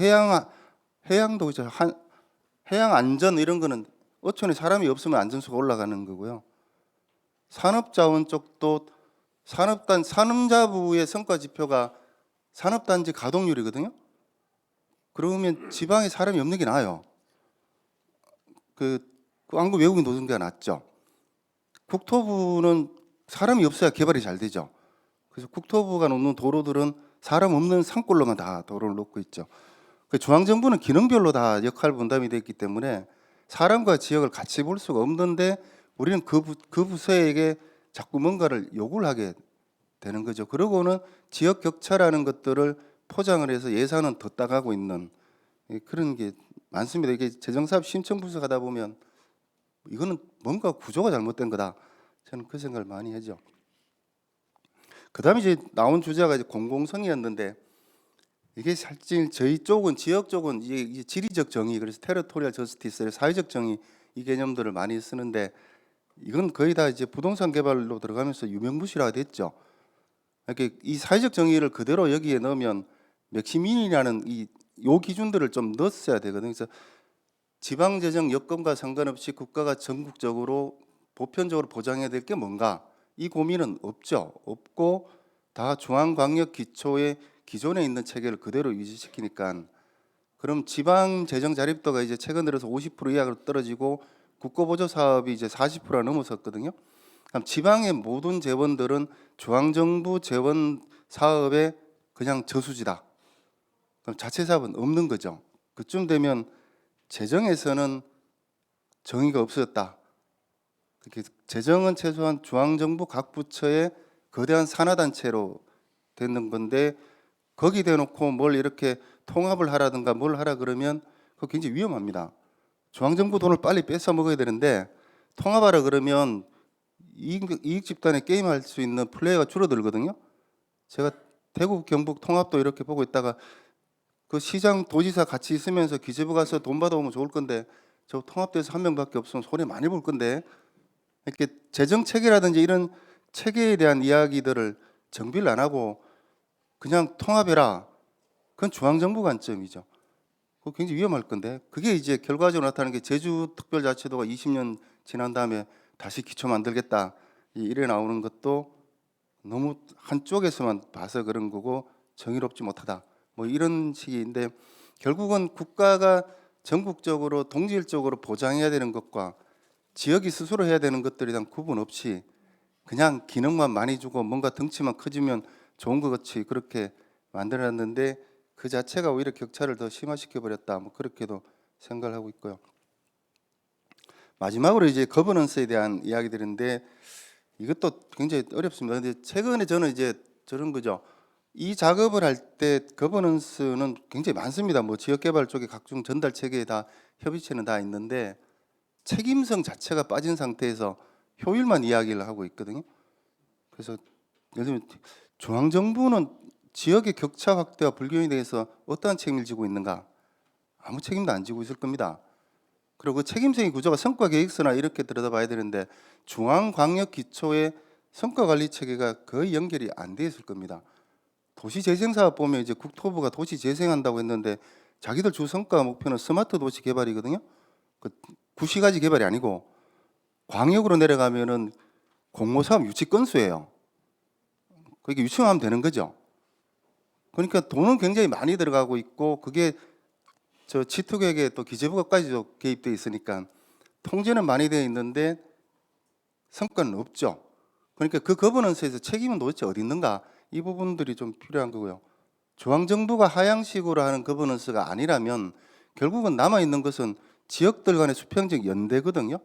해양도 이제 해양 안전 이런 거는 어촌에 사람이 없으면 안전수가 올라가는 거고요. 산업자원 쪽도 산업자부의 성과 지표가 산업단지 가동률이거든요. 그러면 지방에 사람이 없는 게 나아요. 한국 외국인 노동자가 낫죠. 국토부는 사람이 없어야 개발이 잘 되죠. 그래서 국토부가 놓는 도로들은 사람 없는 산골로만 다 도로를 놓고 있죠. 중앙정부는 기능별로 다 역할 분담이 되어 있기 때문에 사람과 지역을 같이 볼 수가 없는데 우리는 그 부서에게 자꾸 뭔가를 요구를 하게 되는 거죠. 그러고는 지역 격차라는 것들을 포장을 해서 예산은 더 따가고 있는 그런 게 많습니다. 이게 재정사업 신청 분석하다 보면 이거는 뭔가 구조가 잘못된 거다. 저는 그 생각을 많이 하죠. 그다음에 이제 나온 주제가 이제 공공성이었는데 이게 사실 저희 쪽은 지역 쪽은 이게 지리적 정의 그래서 테리토리얼 저스티스 사회적 정의 이 개념들을 많이 쓰는데 이건 거의 다 이제 부동산 개발로 들어가면서 유명무실화가 됐죠. 이렇게 이 사회적 정의를 그대로 여기에 넣으면 맥시민이라는 요 기준들을 좀 넣었어야 되거든요. 그래서 지방 재정 여건과 상관없이 국가가 전국적으로 보편적으로 보장해야 될 게 뭔가 이 고민은 없죠. 없고 다 중앙광역 기초의 기존에 있는 체계를 그대로 유지시키니까 그럼 지방 재정 자립도가 이제 최근 들어서 50% 이하로 떨어지고 국고보조 사업이 이제 40%가 넘어섰거든요. 그럼 지방의 모든 재원들은 중앙정부 재원 사업에 그냥 저수지다. 그럼 자체 사업은 없는 거죠. 그쯤 되면 재정에서는 정의가 없어졌다. 재정은 최소한 중앙정부 각 부처의 거대한 산하단체로 되는 건데 거기 대놓고 뭘 이렇게 통합을 하라든가 뭘 하라 그러면 그거 굉장히 위험합니다. 중앙정부 돈을 빨리 뺏어 먹어야 되는데 통합하라 그러면 이익 집단에 게임할 수 있는 플레이가 줄어들거든요. 제가 대구 경북 통합도 이렇게 보고 있다가 그 시장 도지사 같이 있으면서 기재부 가서 돈 받아오면 좋을 건데 저 통합돼서 한 명밖에 없으면 손해 많이 볼 건데 이렇게 재정 체계라든지 이런 체계에 대한 이야기들을 정비를 안 하고 그냥 통합해라. 그건 중앙정부 관점이죠. 그거 굉장히 위험할 건데 그게 이제 결과적으로 나타나는 게 제주특별자치도가 20년 지난 다음에 다시 기초 만들겠다 이래 나오는 것도 너무 한쪽에서만 봐서 그런 거고 정의롭지 못하다. 뭐 이런 식인데 결국은 국가가 전국적으로 동질적으로 보장해야 되는 것과 지역이 스스로 해야 되는 것들에 대한 구분 없이 그냥 기능만 많이 주고 뭔가 덩치만 커지면 좋은 것 같이 그렇게 만들어놨는데 그 자체가 오히려 격차를 더 심화시켜 버렸다. 뭐 그렇게도 생각을 하고 있고요. 마지막으로 이제 거버넌스에 대한 이야기들인데 이것도 굉장히 어렵습니다. 근데 최근에 저는 이제 저런 거죠. 이 작업을 할 때 거버넌스는 굉장히 많습니다. 뭐 지역개발 쪽에 각종 전달 체계에 다 협의체는 다 있는데 책임성 자체가 빠진 상태에서 효율만 이야기를 하고 있거든요. 그래서 예를 들면 중앙정부는 지역의 격차 확대와 불균형에 대해서 어떠한 책임을 지고 있는가? 아무 책임도 안 지고 있을 겁니다. 그리고 그 책임성의 구조가 성과계획서나 이렇게 들여다봐야 되는데 중앙광역기초의 성과관리 체계가 거의 연결이 안 돼 있을 겁니다. 도시재생사업 보면 이제 국토부가 도시재생한다고 했는데 자기들 주 성과 목표는 스마트 도시 개발이거든요. 그 구시가지 개발이 아니고 광역으로 내려가면은 공모사업 유치 건수예요. 그게 유치하면 되는 거죠. 그러니까 돈은 굉장히 많이 들어가고 있고 그게 저 치투객에 또 기재부가까지도 개입돼 있으니까 통제는 많이 되어 있는데 성과는 없죠. 그러니까 그 거버넌스에서 책임은 도대체 어디 있는가? 이 부분들이 좀 필요한 거고요. 중앙정부가 하향식으로 하는 거버넌스가 아니라면 결국은 남아 있는 것은 지역들 간의 수평적 연대거든요.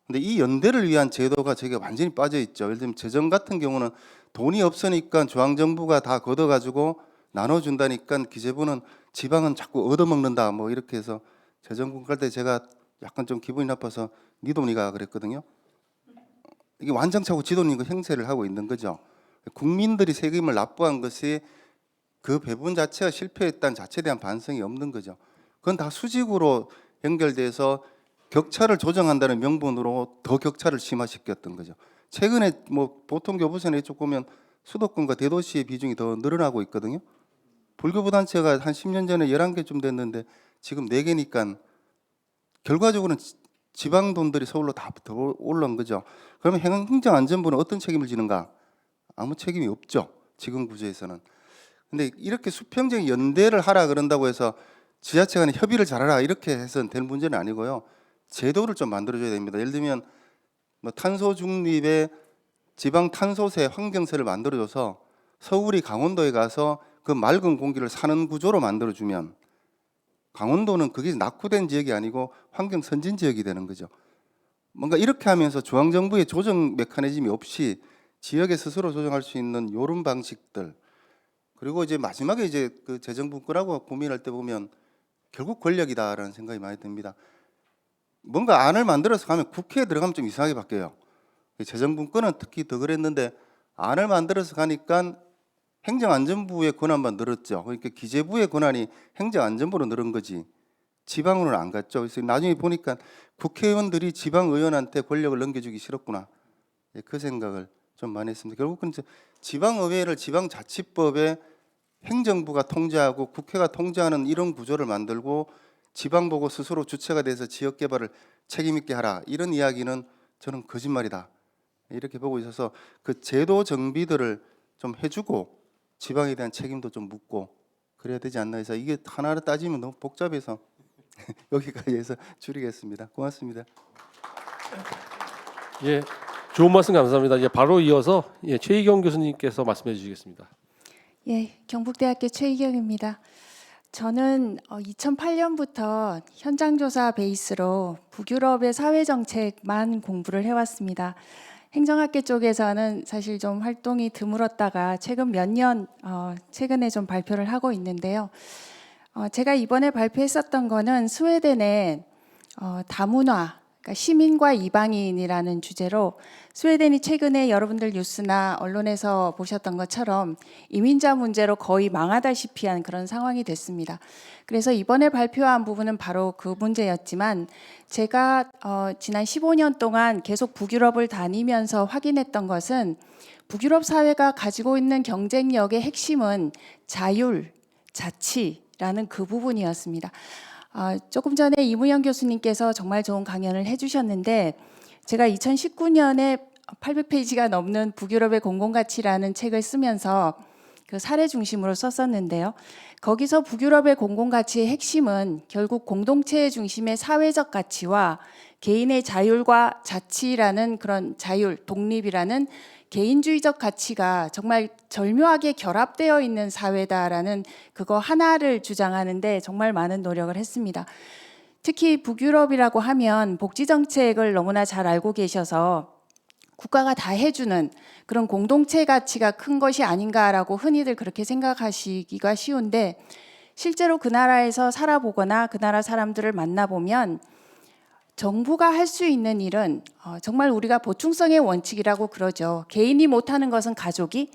근데 이 연대를 위한 제도가 저게 완전히 빠져 있죠. 예를 들면 재정 같은 경우는 돈이 없으니까 중앙정부가 다 걷어가지고 나눠준다니까 기재부는 지방은 자꾸 얻어먹는다 뭐 이렇게 해서 재정국 갈 때 제가 약간 좀 기분이 나빠서 니 돈이가 그랬거든요. 이게 완장차고 지돈이고 행세를 하고 있는 거죠. 국민들이 세금을 납부한 것이 그 배분 자체가 실패했다는 자체에 대한 반성이 없는 거죠. 그건 다 수직으로 연결돼서 격차를 조정한다는 명분으로 더 격차를 심화시켰던 거죠. 최근에 뭐 보통 교부세나 이쪽 보면 수도권과 대도시의 비중이 더 늘어나고 있거든요. 불교부 단체가 한 10년 전에 11개쯤 됐는데 지금 4개니까 결과적으로는 지방 돈들이 서울로 다 올라온 거죠. 그러면 행정안전부는 어떤 책임을 지는가? 아무 책임이 없죠. 지금 구조에서는. 근데 이렇게 수평적 연대를 하라 그런다고 해서 지자체 간에 협의를 잘하라 이렇게 해서는 될 문제는 아니고요. 제도를 좀 만들어줘야 됩니다. 예를 들면 뭐 탄소 중립의 지방 탄소세 환경세를 만들어줘서 서울이 강원도에 가서 그 맑은 공기를 사는 구조로 만들어주면 강원도는 그게 낙후된 지역이 아니고 환경 선진 지역이 되는 거죠. 뭔가 이렇게 하면서 중앙정부의 조정 메커니즘이 없이 지역에 스스로 조정할 수 있는 이런 방식들 그리고 이제 마지막에 이제 그 재정분권하고 고민할 때 보면 결국 권력이다라는 생각이 많이 듭니다. 뭔가 안을 만들어서 가면 국회에 들어가면 좀 이상하게 바뀌어요. 재정분권은 특히 더 그랬는데 안을 만들어서 가니까 행정안전부의 권한만 늘었죠. 그러니까 기재부의 권한이 행정안전부로 늘은 거지 지방으로는 안 갔죠. 그래서 나중에 보니까 국회의원들이 지방의원한테 권력을 넘겨주기 싫었구나. 그 생각을 좀 많이 했습니다. 결국은 이제 지방의회를 지방자치법에 행정부가 통제하고 국회가 통제하는 이런 구조를 만들고 지방 보고 스스로 주체가 돼서 지역 개발을 책임 있게 하라. 이런 이야기는 저는 거짓말이다. 이렇게 보고 있어서 그 제도 정비들을 좀 해주고 지방에 대한 책임도 좀 묻고 그래야 되지 않나 해서 이게 하나를 따지면 너무 복잡해서 여기까지 해서 줄이겠습니다. 고맙습니다. 예, 좋은 말씀 감사합니다. 이제 바로 이어서 최희경 교수님께서 말씀해 주시겠습니다. 예, 경북대학교 최희경입니다. 저는 2008년부터 현장조사 베이스로 북유럽의 사회정책만 공부를 해왔습니다. 행정학계 쪽에서는 사실 좀 활동이 드물었다가 최근 몇 년 최근에 좀 발표를 하고 있는데요. 제가 이번에 발표했었던 거는 스웨덴의 다문화, 그러니까 시민과 이방인이라는 주제로 스웨덴이 최근에 여러분들 뉴스나 언론에서 보셨던 것처럼 이민자 문제로 거의 망하다시피 한 그런 상황이 됐습니다. 그래서 이번에 발표한 부분은 바로 그 문제였지만 제가 지난 15년 동안 계속 북유럽을 다니면서 확인했던 것은 북유럽 사회가 가지고 있는 경쟁력의 핵심은 자율, 자치라는 그 부분이었습니다. 조금 전에 이무영 교수님께서 정말 좋은 강연을 해주셨는데 제가 2019년에 800페이지가 넘는 북유럽의 공공가치라는 책을 쓰면서 그 사례 중심으로 썼었는데요. 거기서 북유럽의 공공가치의 핵심은 결국 공동체 중심의 사회적 가치와 개인의 자율과 자치라는 그런 자율, 독립이라는 개인주의적 가치가 정말 절묘하게 결합되어 있는 사회다라는 그거 하나를 주장하는데 정말 많은 노력을 했습니다. 특히 북유럽이라고 하면 복지 정책을 너무나 잘 알고 계셔서 국가가 다 해주는 그런 공동체 가치가 큰 것이 아닌가라고 흔히들 그렇게 생각하시기가 쉬운데, 실제로 그 나라에서 살아보거나 그 나라 사람들을 만나보면 정부가 할 수 있는 일은 정말 우리가 보충성의 원칙이라고 그러죠. 개인이 못하는 것은 가족이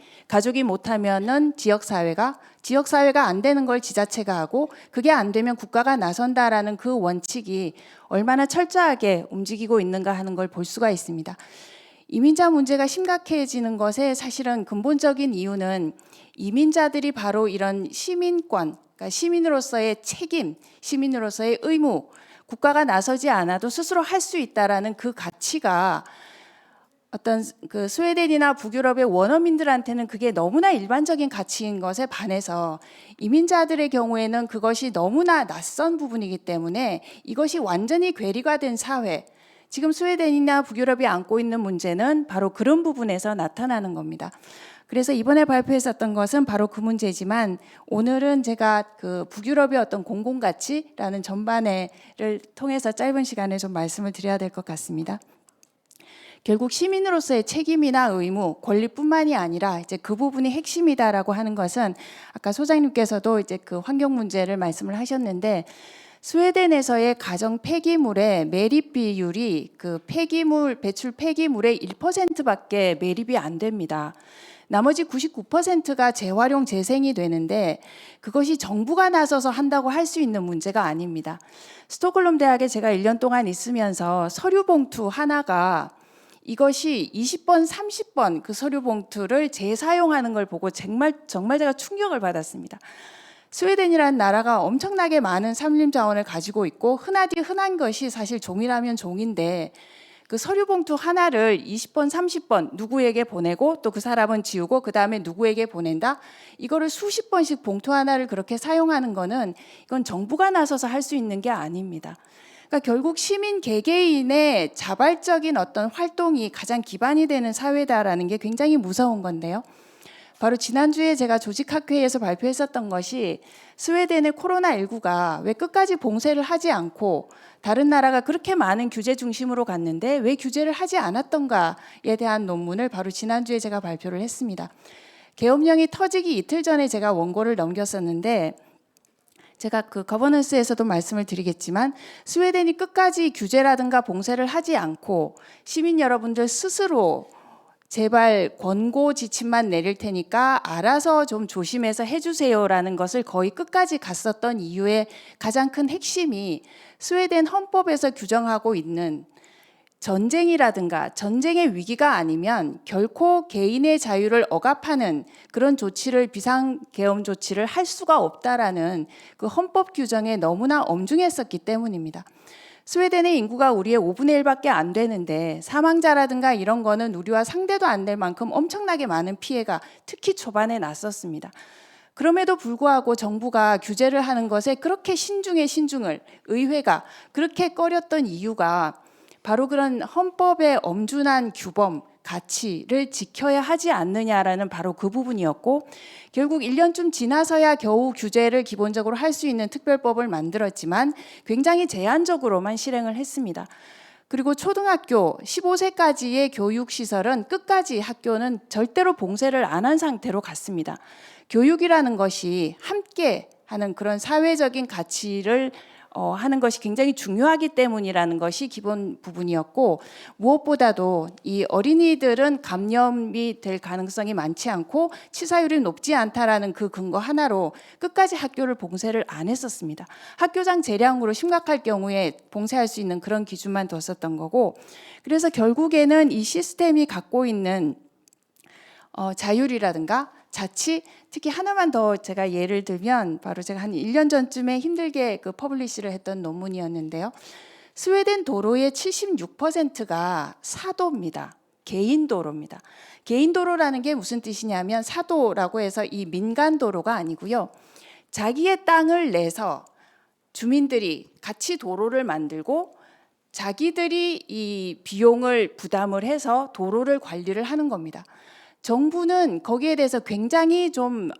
못하면은 지역사회가 안 되는 걸 지자체가 하고, 그게 안 되면 국가가 나선다라는 그 원칙이 얼마나 철저하게 움직이고 있는가 하는 걸 볼 수가 있습니다. 이민자 문제가 심각해지는 것의 사실은 근본적인 이유는 이민자들이 바로 이런 시민권, 그러니까 시민으로서의 책임, 시민으로서의 의무, 국가가 나서지 않아도 스스로 할 수 있다라는 그 가치가 어떤 그 스웨덴이나 북유럽의 원어민들한테는 그게 너무나 일반적인 가치인 것에 반해서 이민자들의 경우에는 그것이 너무나 낯선 부분이기 때문에 이것이 완전히 괴리가 된 사회, 지금 스웨덴이나 북유럽이 안고 있는 문제는 바로 그런 부분에서 나타나는 겁니다. 그래서 이번에 발표했었던 것은 바로 그 문제지만, 오늘은 제가 그 북유럽의 어떤 공공가치라는 전반회를 통해서 짧은 시간에 좀 말씀을 드려야 될 것 같습니다. 결국 시민으로서의 책임이나 의무, 권리뿐만이 아니라 이제 그 부분이 핵심이다라고 하는 것은, 아까 소장님께서도 이제 그 환경 문제를 말씀을 하셨는데, 스웨덴에서의 가정 폐기물의 매립 비율이 그 배출 폐기물의 1%밖에 매립이 안 됩니다. 나머지 99%가 재활용 재생이 되는데, 그것이 정부가 나서서 한다고 할 수 있는 문제가 아닙니다. 스톡홀름 대학에 제가 1년 동안 있으면서 서류 봉투 하나가 이것이 20번, 30번 그 서류 봉투를 재사용하는 걸 보고 정말 제가 충격을 받았습니다. 스웨덴이라는 나라가 엄청나게 많은 산림 자원을 가지고 있고, 흔한 것이 사실 종이라면 종인데, 그 서류 봉투 하나를 20번, 30번 누구에게 보내고 또 그 사람은 지우고 그 다음에 누구에게 보낸다. 이거를 수십 번씩 봉투 하나를 그렇게 사용하는 거는, 이건 정부가 나서서 할 수 있는 게 아닙니다. 그러니까 결국 시민 개개인의 자발적인 어떤 활동이 가장 기반이 되는 사회다라는 게 굉장히 무서운 건데요. 바로 지난주에 제가 조직학회에서 발표했었던 것이, 스웨덴의 코로나19가 왜 끝까지 봉쇄를 하지 않고 다른 나라가 그렇게 많은 규제 중심으로 갔는데 왜 규제를 하지 않았던가에 대한 논문을 바로 지난주에 제가 발표를 했습니다. 계엄령이 터지기 이틀 전에 제가 원고를 넘겼었는데, 제가 그 거버넌스에서도 말씀을 드리겠지만, 스웨덴이 끝까지 규제라든가 봉쇄를 하지 않고 시민 여러분들 스스로 제발 권고 지침만 내릴 테니까 알아서 좀 조심해서 해주세요라는 것을 거의 끝까지 갔었던 이유의 가장 큰 핵심이, 스웨덴 헌법에서 규정하고 있는 전쟁이라든가 전쟁의 위기가 아니면 결코 개인의 자유를 억압하는 그런 조치를, 비상계엄 조치를 할 수가 없다라는 그 헌법 규정에 너무나 엄중했었기 때문입니다. 스웨덴의 인구가 우리의 5분의 1밖에 안 되는데 사망자라든가 이런 거는 우리와 상대도 안 될 만큼 엄청나게 많은 피해가 특히 초반에 났었습니다. 그럼에도 불구하고 정부가 규제를 하는 것에 그렇게 신중을 의회가 그렇게 꺼렸던 이유가 바로 그런 헌법의 엄중한 규범, 가치를 지켜야 하지 않느냐라는 바로 그 부분이었고, 결국 1년쯤 지나서야 겨우 규제를 기본적으로 할 수 있는 특별법을 만들었지만 굉장히 제한적으로만 실행을 했습니다. 그리고 초등학교 15세까지의 교육시설은 끝까지 학교는 절대로 봉쇄를 안 한 상태로 갔습니다. 교육이라는 것이 함께 하는 그런 사회적인 가치를 하는 것이 굉장히 중요하기 때문이라는 것이 기본 부분이었고, 무엇보다도 이 어린이들은 감염이 될 가능성이 많지 않고 치사율이 높지 않다라는 그 근거 하나로 끝까지 학교를 봉쇄를 안 했었습니다. 학교장 재량으로 심각할 경우에 봉쇄할 수 있는 그런 기준만 뒀었던 거고, 그래서 결국에는 이 시스템이 갖고 있는 자율이라든가 자치, 특히 하나만 더 제가 예를 들면, 바로 제가 한 1년 전쯤에 힘들게 그 퍼블리시를 했던 논문이었는데요. 스웨덴 도로의 76%가 사도입니다. 개인 도로입니다. 개인 도로라는 게 무슨 뜻이냐면, 사도라고 해서 이 민간 도로가 아니고요. 자기의 땅을 내서 주민들이 같이 도로를 만들고 자기들이 이 비용을 부담을 해서 도로를 관리를 하는 겁니다. 정부는 거기에 대해서 굉장히 좀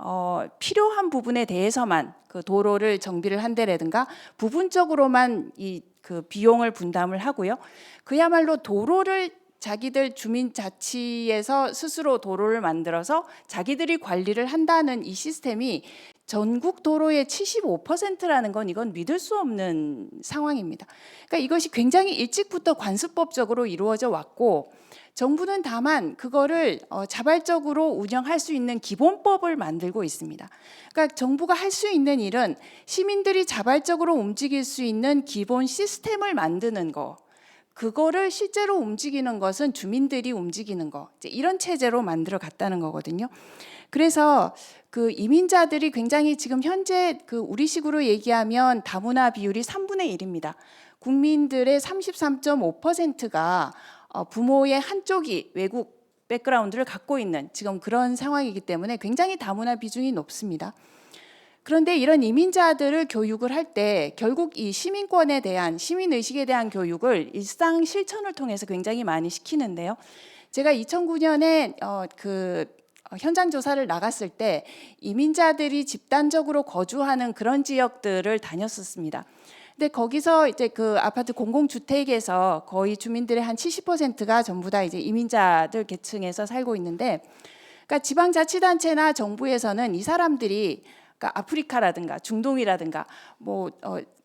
필요한 부분에 대해서만 그 도로를 정비를 한다라든가 부분적으로만 이 그 비용을 분담을 하고요. 그야말로 도로를 자기들 주민자치에서 스스로 도로를 만들어서 자기들이 관리를 한다는 이 시스템이 전국 도로의 75%라는 건 이건 믿을 수 없는 상황입니다. 그러니까 이것이 굉장히 일찍부터 관습법적으로 이루어져 왔고 정부는 다만 그거를 자발적으로 운영할 수 있는 기본법을 만들고 있습니다. 그러니까 정부가 할 수 있는 일은 시민들이 자발적으로 움직일 수 있는 기본 시스템을 만드는 거. 그거를 실제로 움직이는 것은 주민들이 움직이는 거. 이제 이런 체제로 만들어 갔다는 거거든요. 그래서 그 이민자들이 굉장히 지금 현재 그 우리식으로 얘기하면 다문화 비율이 3분의 1입니다. 국민들의 33.5%가 부모의 한쪽이 외국 백그라운드를 갖고 있는 지금 그런 상황이기 때문에 굉장히 다문화 비중이 높습니다. 그런데 이런 이민자들을 교육을 할 때 결국 이 시민권에 대한 시민의식에 대한 교육을 일상 실천을 통해서 굉장히 많이 시키는데요. 제가 2009년에 현장 조사를 나갔을 때 이민자들이 집단적으로 거주하는 그런 지역들을 다녔었습니다. 근데 거기서 이제 그 아파트 공공주택에서 거의 주민들의 한 70%가 전부 다 이제 이민자들 계층에서 살고 있는데, 그러니까 지방자치단체나 정부에서는 이 사람들이 그러니까 아프리카라든가 중동이라든가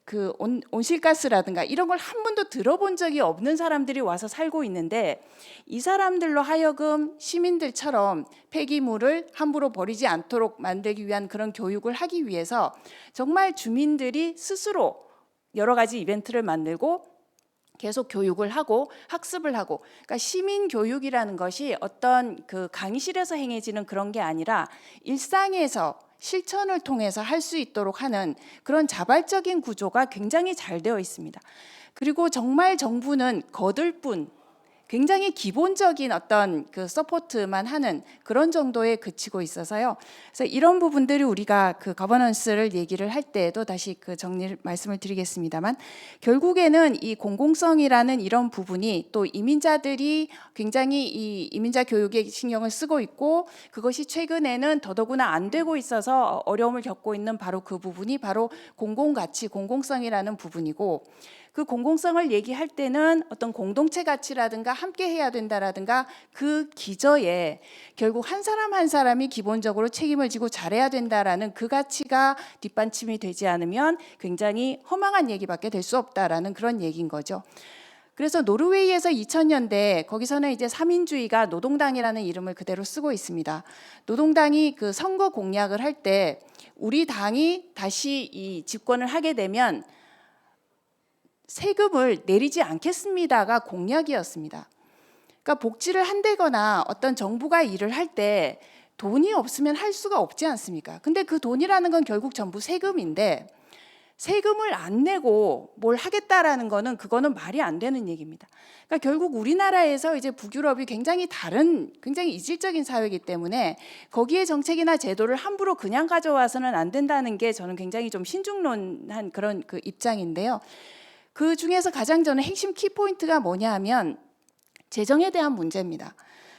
그 온실가스라든가 이런 걸 한 번도 들어본 적이 없는 사람들이 와서 살고 있는데 이 사람들로 하여금 시민들처럼 폐기물을 함부로 버리지 않도록 만들기 위한 그런 교육을 하기 위해서 정말 주민들이 스스로 여러 가지 이벤트를 만들고 계속 교육을 하고 학습을 하고, 그러니까 시민 교육이라는 것이 어떤 그 강의실에서 행해지는 그런 게 아니라 일상에서 실천을 통해서 할 수 있도록 하는 그런 자발적인 구조가 굉장히 잘 되어 있습니다. 그리고 정말 정부는 거들 뿐 굉장히 기본적인 어떤 그 서포트만 하는 그런 정도에 그치고 있어서요. 그래서 이런 부분들이 우리가 그 거버넌스를 얘기를 할 때에도 다시 그 정리를 말씀을 드리겠습니다만, 결국에는 이 공공성이라는 이런 부분이 또 이민자들이 굉장히 이 이민자 교육에 신경을 쓰고 있고 그것이 최근에는 더더구나 안 되고 있어서 어려움을 겪고 있는 바로 그 부분이 바로 공공가치, 공공성이라는 부분이고, 그 공공성을 얘기할 때는 어떤 공동체 가치라든가 함께 해야 된다라든가 그 기저에 결국 한 사람 한 사람이 기본적으로 책임을 지고 잘해야 된다라는 그 가치가 뒷받침이 되지 않으면 굉장히 허망한 얘기밖에 될 수 없다라는 그런 얘기인 거죠. 그래서 노르웨이에서 2000년대 거기서는 이제 삼인주의가 노동당이라는 이름을 그대로 쓰고 있습니다. 노동당이 그 선거 공약을 할 때 우리 당이 다시 이 집권을 하게 되면 세금을 내리지 않겠습니다가 공약이었습니다. 그러니까 복지를 한다거나 어떤 정부가 일을 할 때 돈이 없으면 할 수가 없지 않습니까? 근데 그 돈이라는 건 결국 전부 세금인데 세금을 안 내고 뭘 하겠다라는 거는 그거는 말이 안 되는 얘기입니다. 그러니까 결국 우리나라에서 이제 북유럽이 굉장히 다른 굉장히 이질적인 사회이기 때문에 거기에 정책이나 제도를 함부로 그냥 가져와서는 안 된다는 게 저는 굉장히 좀 신중론한 그런 그 입장인데요. 그 중에서 가장 저는 핵심 키포인트가 뭐냐 하면 재정에 대한 문제입니다.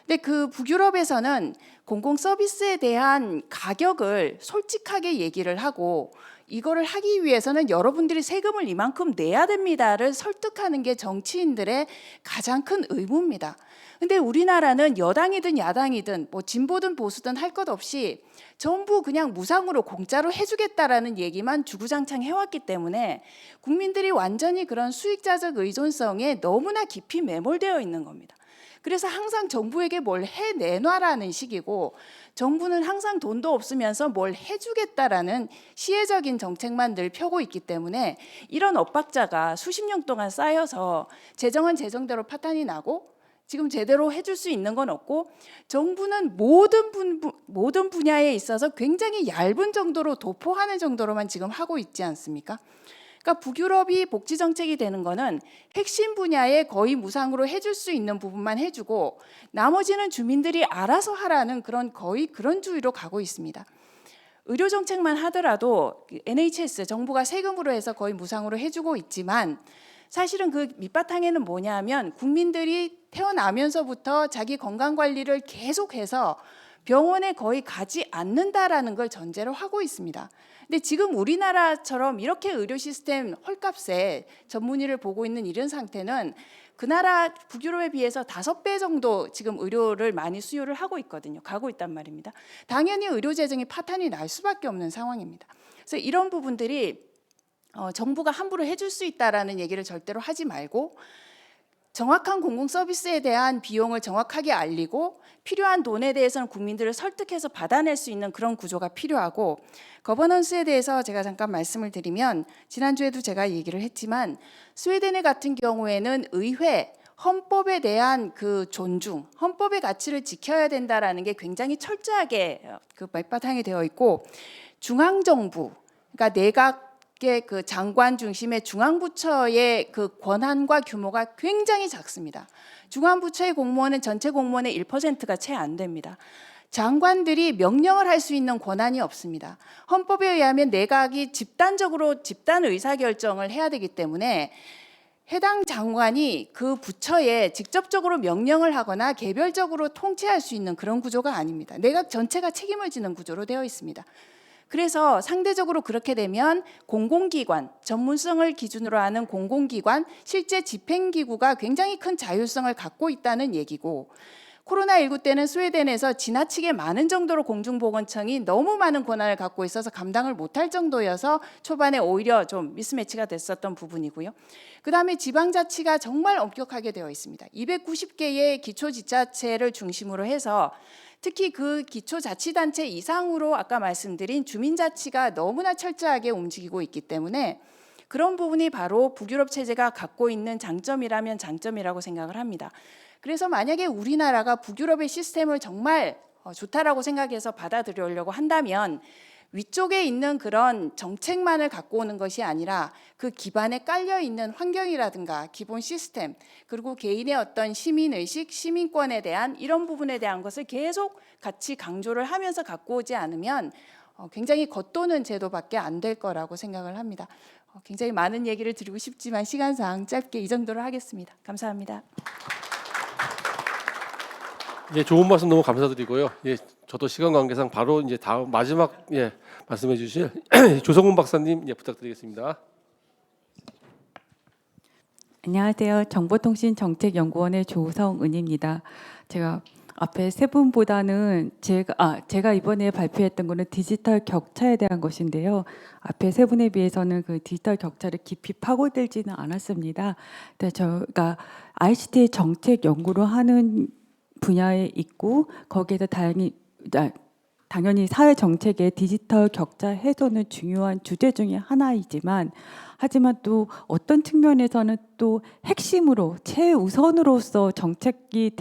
근데 그 북유럽에서는 공공 서비스에 대한 가격을 솔직하게 얘기를 하고 이거를 하기 위해서는 여러분들이 세금을 이만큼 내야 됩니다를 설득하는 게 정치인들의 가장 큰 의무입니다. 근데 우리나라는 여당이든 야당이든 뭐 진보든 보수든 할 것 없이 전부 그냥 무상으로 공짜로 해주겠다라는 얘기만 주구장창 해왔기 때문에 국민들이 완전히 그런 수익자적 의존성에 너무나 깊이 매몰되어 있는 겁니다. 그래서 항상 정부에게 뭘 해내놔라는 식이고 정부는 항상 돈도 없으면서 뭘 해주겠다라는 시혜적인 정책만 늘 펴고 있기 때문에 이런 엇박자가 수십 년 동안 쌓여서 재정은 재정대로 파탄이 나고 지금 제대로 해줄 수 있는 건 없고 정부는 모든 분야에 있어서 굉장히 얇은 정도로 도포하는 정도로만 지금 하고 있지 않습니까? 그러니까 북유럽이 복지 정책이 되는 거는 핵심 분야에 거의 무상으로 해줄 수 있는 부분만 해주고 나머지는 주민들이 알아서 하라는 그런 거의 그런 주의로 가고 있습니다. 의료 정책만 하더라도 NHS 정부가 세금으로 해서 거의 무상으로 해주고 있지만 사실은 그 밑바탕에는 뭐냐 하면 국민들이 태어나면서부터 자기 건강 관리를 계속해서 병원에 거의 가지 않는다라는 걸 전제로 하고 있습니다. 근데 지금 우리나라처럼 이렇게 의료 시스템 헐값에 전문의를 보고 있는 이런 상태는 그 나라 북유럽에 비해서 5배 정도 지금 의료를 많이 수요를 하고 있거든요. 가고 있단 말입니다. 당연히 의료 재정이 파탄이 날 수밖에 없는 상황입니다. 그래서 이런 부분들이 정부가 함부로 해줄 수 있다라는 얘기를 절대로 하지 말고 정확한 공공 서비스에 대한 비용을 정확하게 알리고 필요한 돈에 대해서는 국민들을 설득해서 받아낼 수 있는 그런 구조가 필요하고, 거버넌스에 대해서 제가 잠깐 말씀을 드리면 지난주에도 제가 얘기를 했지만 스웨덴 같은 경우에는 의회 헌법에 대한 그 존중, 헌법의 가치를 지켜야 된다라는 게 굉장히 철저하게 그 밑바탕이 되어 있고, 중앙 정부, 그러니까 내각의 그 장관 중심의 중앙 부처의 그 권한과 규모가 굉장히 작습니다. 중앙 부처의 공무원은 전체 공무원의 1%가 채 안 됩니다. 장관들이 명령을 할 수 있는 권한이 없습니다. 헌법에 의하면 내각이 집단적으로 집단 의사결정을 해야 되기 때문에 해당 장관이 그 부처에 직접적으로 명령을 하거나 개별적으로 통치할 수 있는 그런 구조가 아닙니다. 내각 전체가 책임을 지는 구조로 되어 있습니다. 그래서 상대적으로 그렇게 되면 공공기관, 전문성을 기준으로 하는 공공기관, 실제 집행기구가 굉장히 큰 자율성을 갖고 있다는 얘기고, 코로나19 때는 스웨덴에서 지나치게 많은 정도로 공중보건청이 너무 많은 권한을 갖고 있어서 감당을 못할 정도여서 초반에 오히려 좀 미스매치가 됐었던 부분이고요. 그다음에 지방자치가 정말 엄격하게 되어 있습니다. 290개의 기초지자체를 중심으로 해서 특히 그 기초자치단체 이상으로 아까 말씀드린 주민자치가 너무나 철저하게 움직이고 있기 때문에 그런 부분이 바로 북유럽 체제가 갖고 있는 장점이라면 장점이라고 생각을 합니다. 그래서 만약에 우리나라가 북유럽의 시스템을 정말 좋다라고 생각해서 받아들이려고 한다면 위쪽에 있는 그런 정책만을 갖고 오는 것이 아니라 그 기반에 깔려 있는 환경이라든가 기본 시스템, 그리고 개인의 어떤 시민의식, 시민권에 대한 이런 부분에 대한 것을 계속 같이 강조를 하면서 갖고 오지 않으면 굉장히 겉도는 제도밖에 안 될 거라고 생각을 합니다. 굉장히 많은 얘기를 드리고 싶지만 시간상 짧게 이 정도로 하겠습니다. 감사합니다. 예, 좋은 말씀 너무 감사드리고요. 예, 저도 시간 관계상 바로 이제 다음 마지막 말씀해 주실 조성훈 박사님 부탁드리겠습니다. 안녕하세요. 정보통신정책연구원의 조성은입니다. 제가 앞에 세 분보다는 제가 이번에 발표했던 거는 디지털 격차에 대한 것인데요. 앞에 세 분에 비해서는 그 디지털 격차를 깊이 파고들지는 않았습니다. 근데 저가 ICT 정책 연구를 하는 분야에 있고 거기에서 당연히 사회 정책의 디지털 격차 해소는 중요한 주제 중에 하나이지만 하지만 또 어떤 측면에서는 또 핵심으로 최우선으로서 정책이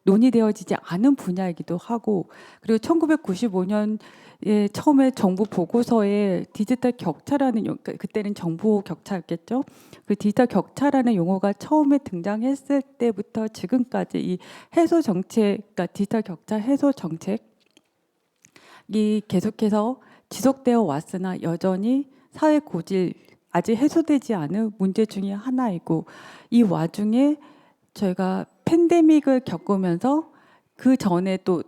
논의되어지지 않은 분야이기도 하고, 그리고 1995년에 처음에 정부 보고서에 디지털 격차라는 그때는 정보 격차였겠죠. 그 디지털 격차라는 용어가 처음에 등장했을 때부터 지금까지 이 해소 정책, 그러니까 디지털 격차 해소 정책이 계속해서 지속되어 왔으나 여전히 사회 고질 아직 해소되지 않은 문제 중에 하나이고, 이 와중에 저희가 팬데믹을 겪으면서 그 전에 또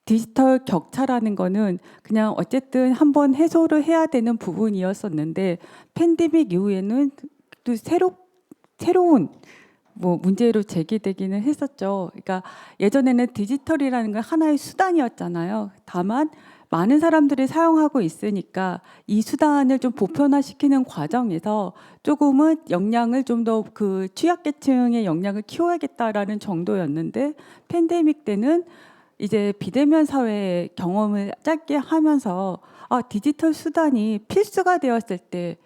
디지털 격차라는 거는 그냥 어쨌든 한번 해소를 해야 되는 부분이었었는데 팬데믹 이후에는 또 새로운 문제로 제기되기는 했었죠. 그러니까 예전에는 디지털이라는 건 하나의 수단이었잖아요. 다만 많은 사람들이 사용하고 있으니까 이 수단을 좀 보편화시키는 과정에서 조금은 역량을 좀 더 그 취약계층의 역량을 키워야겠다라는 정도였는데, 팬데믹 때는 이제 비대면 사회 경험을 짧게 하면서 디지털 수단이 필수가 되었을 때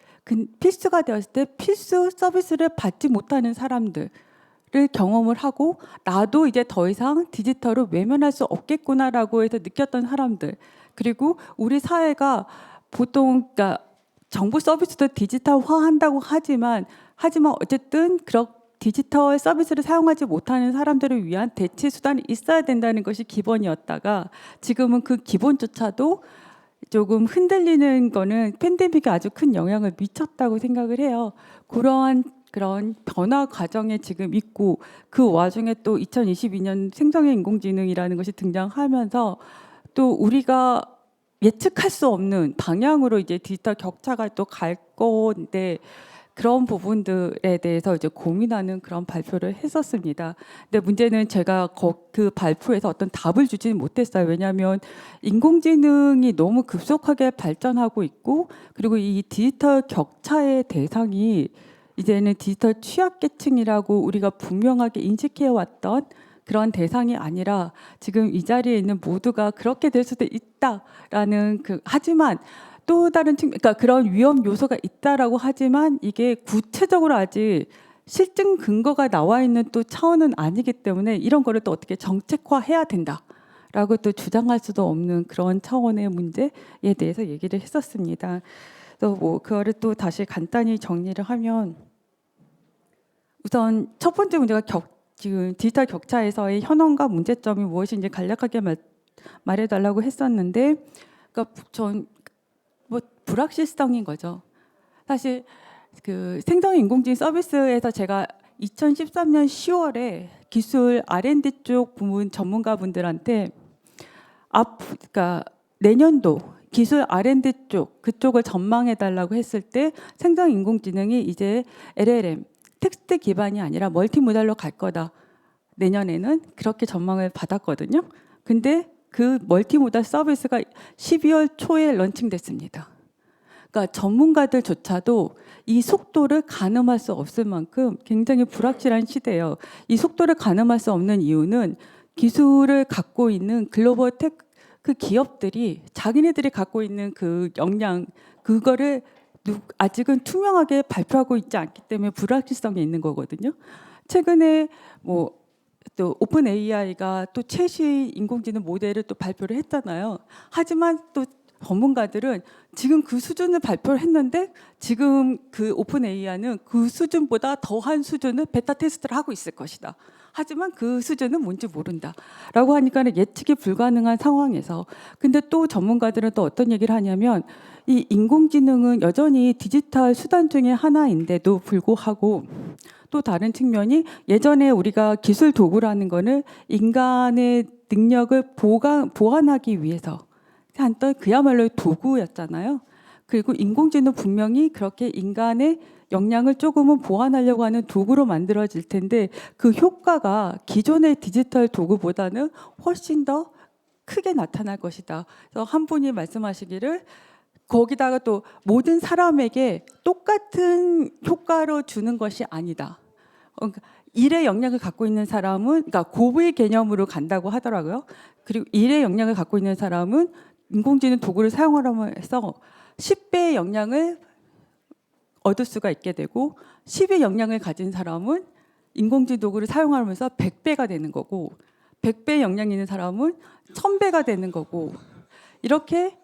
필수 서비스를 받지 못하는 사람들을 경험을 하고, 나도 이제 더 이상 디지털을 외면할 수 없겠구나라고 해서 느꼈던 사람들, 그리고 우리 사회가 보통 그러니까 정부 서비스도 디지털화한다고 하지만 어쨌든 그런 디지털 서비스를 사용하지 못하는 사람들을 위한 대체 수단이 있어야 된다는 것이 기본이었다가 지금은 그 기본조차도 조금 흔들리는 거는 팬데믹이 아주 큰 영향을 미쳤다고 생각을 해요. 그러한 그런 변화 과정에 지금 있고 그 와중에 또 2022년 생성의 인공지능이라는 것이 등장하면서 또 우리가 예측할 수 없는 방향으로 이제 디지털 격차가 또 갈 건데 그런 부분들에 대해서 이제 고민하는 그런 발표를 했었습니다. 근데 문제는 제가 그 발표에서 어떤 답을 주지는 못했어요. 왜냐하면 인공지능이 너무 급속하게 발전하고 있고 그리고 이 디지털 격차의 대상이 이제는 디지털 취약계층이라고 우리가 분명하게 인식해왔던 그런 대상이 아니라 지금 이 자리에 있는 모두가 그렇게 될 수도 있다라는 하지만 또 다른 측면, 그러니까 그런 위험 요소가 있다라고 하지만 이게 구체적으로 아직 실증 근거가 나와 있는 또 차원은 아니기 때문에 이런 거를 또 어떻게 정책화해야 된다라고 또 주장할 수도 없는 그런 차원의 문제에 대해서 얘기를 했었습니다. 또 뭐 그거를 또 다시 간단히 정리를 하면 우선 첫 번째 문제가 지금 디지털 격차에서의 현황과 문제점이 무엇인지 간략하게 말해달라고 했었는데, 그러니까 전 뭐 불확실성인 거죠. 사실 그 생성 인공지능 서비스에서 제가 2013년 10월에 기술 R&D 쪽 부문 전문가분들한테 그러니까 내년도 기술 R&D 쪽 그쪽을 전망해 달라고 했을 때 생성 인공지능이 이제 LLM 텍스트 기반이 아니라 멀티모달로 갈 거다. 내년에는 그렇게 전망을 받았거든요. 근데 그 멀티모달 서비스가 12월 초에 런칭됐습니다. 그러니까 전문가들조차도 이 속도를 가늠할 수 없을 만큼 굉장히 불확실한 시대예요. 이 속도를 가늠할 수 없는 이유는 기술을 갖고 있는 글로벌 테크 기업들이 자기네들이 갖고 있는 그 역량 그거를 아직은 투명하게 발표하고 있지 않기 때문에 불확실성이 있는 거거든요. 최근에 뭐 또 오픈 AI가 또 최신 인공지능 모델을 또 발표를 했잖아요. 하지만 또 전문가들은 지금 그 수준을 발표를 했는데 지금 그 오픈 AI는 그 수준보다 더한 수준을 베타 테스트를 하고 있을 것이다. 하지만 그 수준은 뭔지 모른다라고 하니까는 예측이 불가능한 상황에서 근데 또 전문가들은 또 어떤 얘기를 하냐면 이 인공지능은 여전히 디지털 수단 중에 하나인데도 불구하고 또 다른 측면이 예전에 우리가 기술 도구라는 거는 인간의 능력을 보완하기 위해서 한떤 그야말로 도구였잖아요. 그리고 인공지능 분명히 그렇게 인간의 역량을 조금은 보완하려고 하는 도구로 만들어질 텐데 그 효과가 기존의 디지털 도구보다는 훨씬 더 크게 나타날 것이다. 그래서 한 분이 말씀하시기를 거기다가 또 모든 사람에게 똑같은 효과로 주는 것이 아니다. 그러니까 일의 역량을 갖고 있는 사람은 그러니까 고부의 개념으로 간다고 하더라고요. 그리고 일의 역량을 갖고 있는 사람은 인공지능 도구를 사용하면서 10배의 역량을 얻을 수가 있게 되고 10의 역량을 가진 사람은 인공지능 도구를 사용하면서 100배가 되는 거고 100배의 역량이 있는 사람은 1000배가 되는 거고 이렇게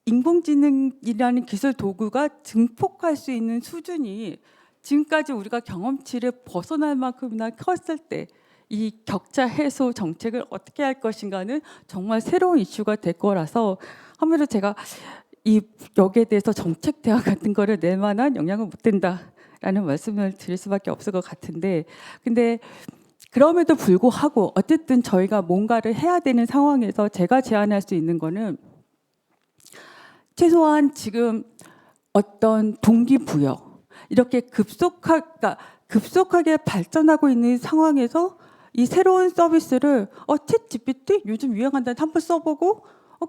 인공지능이라는 기술 도구가 증폭할 수 있는 수준이 지금까지 우리가 경험치를 벗어날 만큼이나 컸을 때 이 격차 해소 정책을 어떻게 할 것인가는 정말 새로운 이슈가 될 거라서 아무래도 제가 여기에 대해서 정책 대안 같은 거를 낼 만한 역량은 못 된다라는 말씀을 드릴 수밖에 없을 것 같은데 근데 그럼에도 불구하고 어쨌든 저희가 뭔가를 해야 되는 상황에서 제가 제안할 수 있는 거는 최소한 지금 어떤 동기부여 이렇게 급속하게 발전하고 있는 상황에서 이 새로운 서비스를 챗 GPT 요즘 유행한다는데 한번 써보고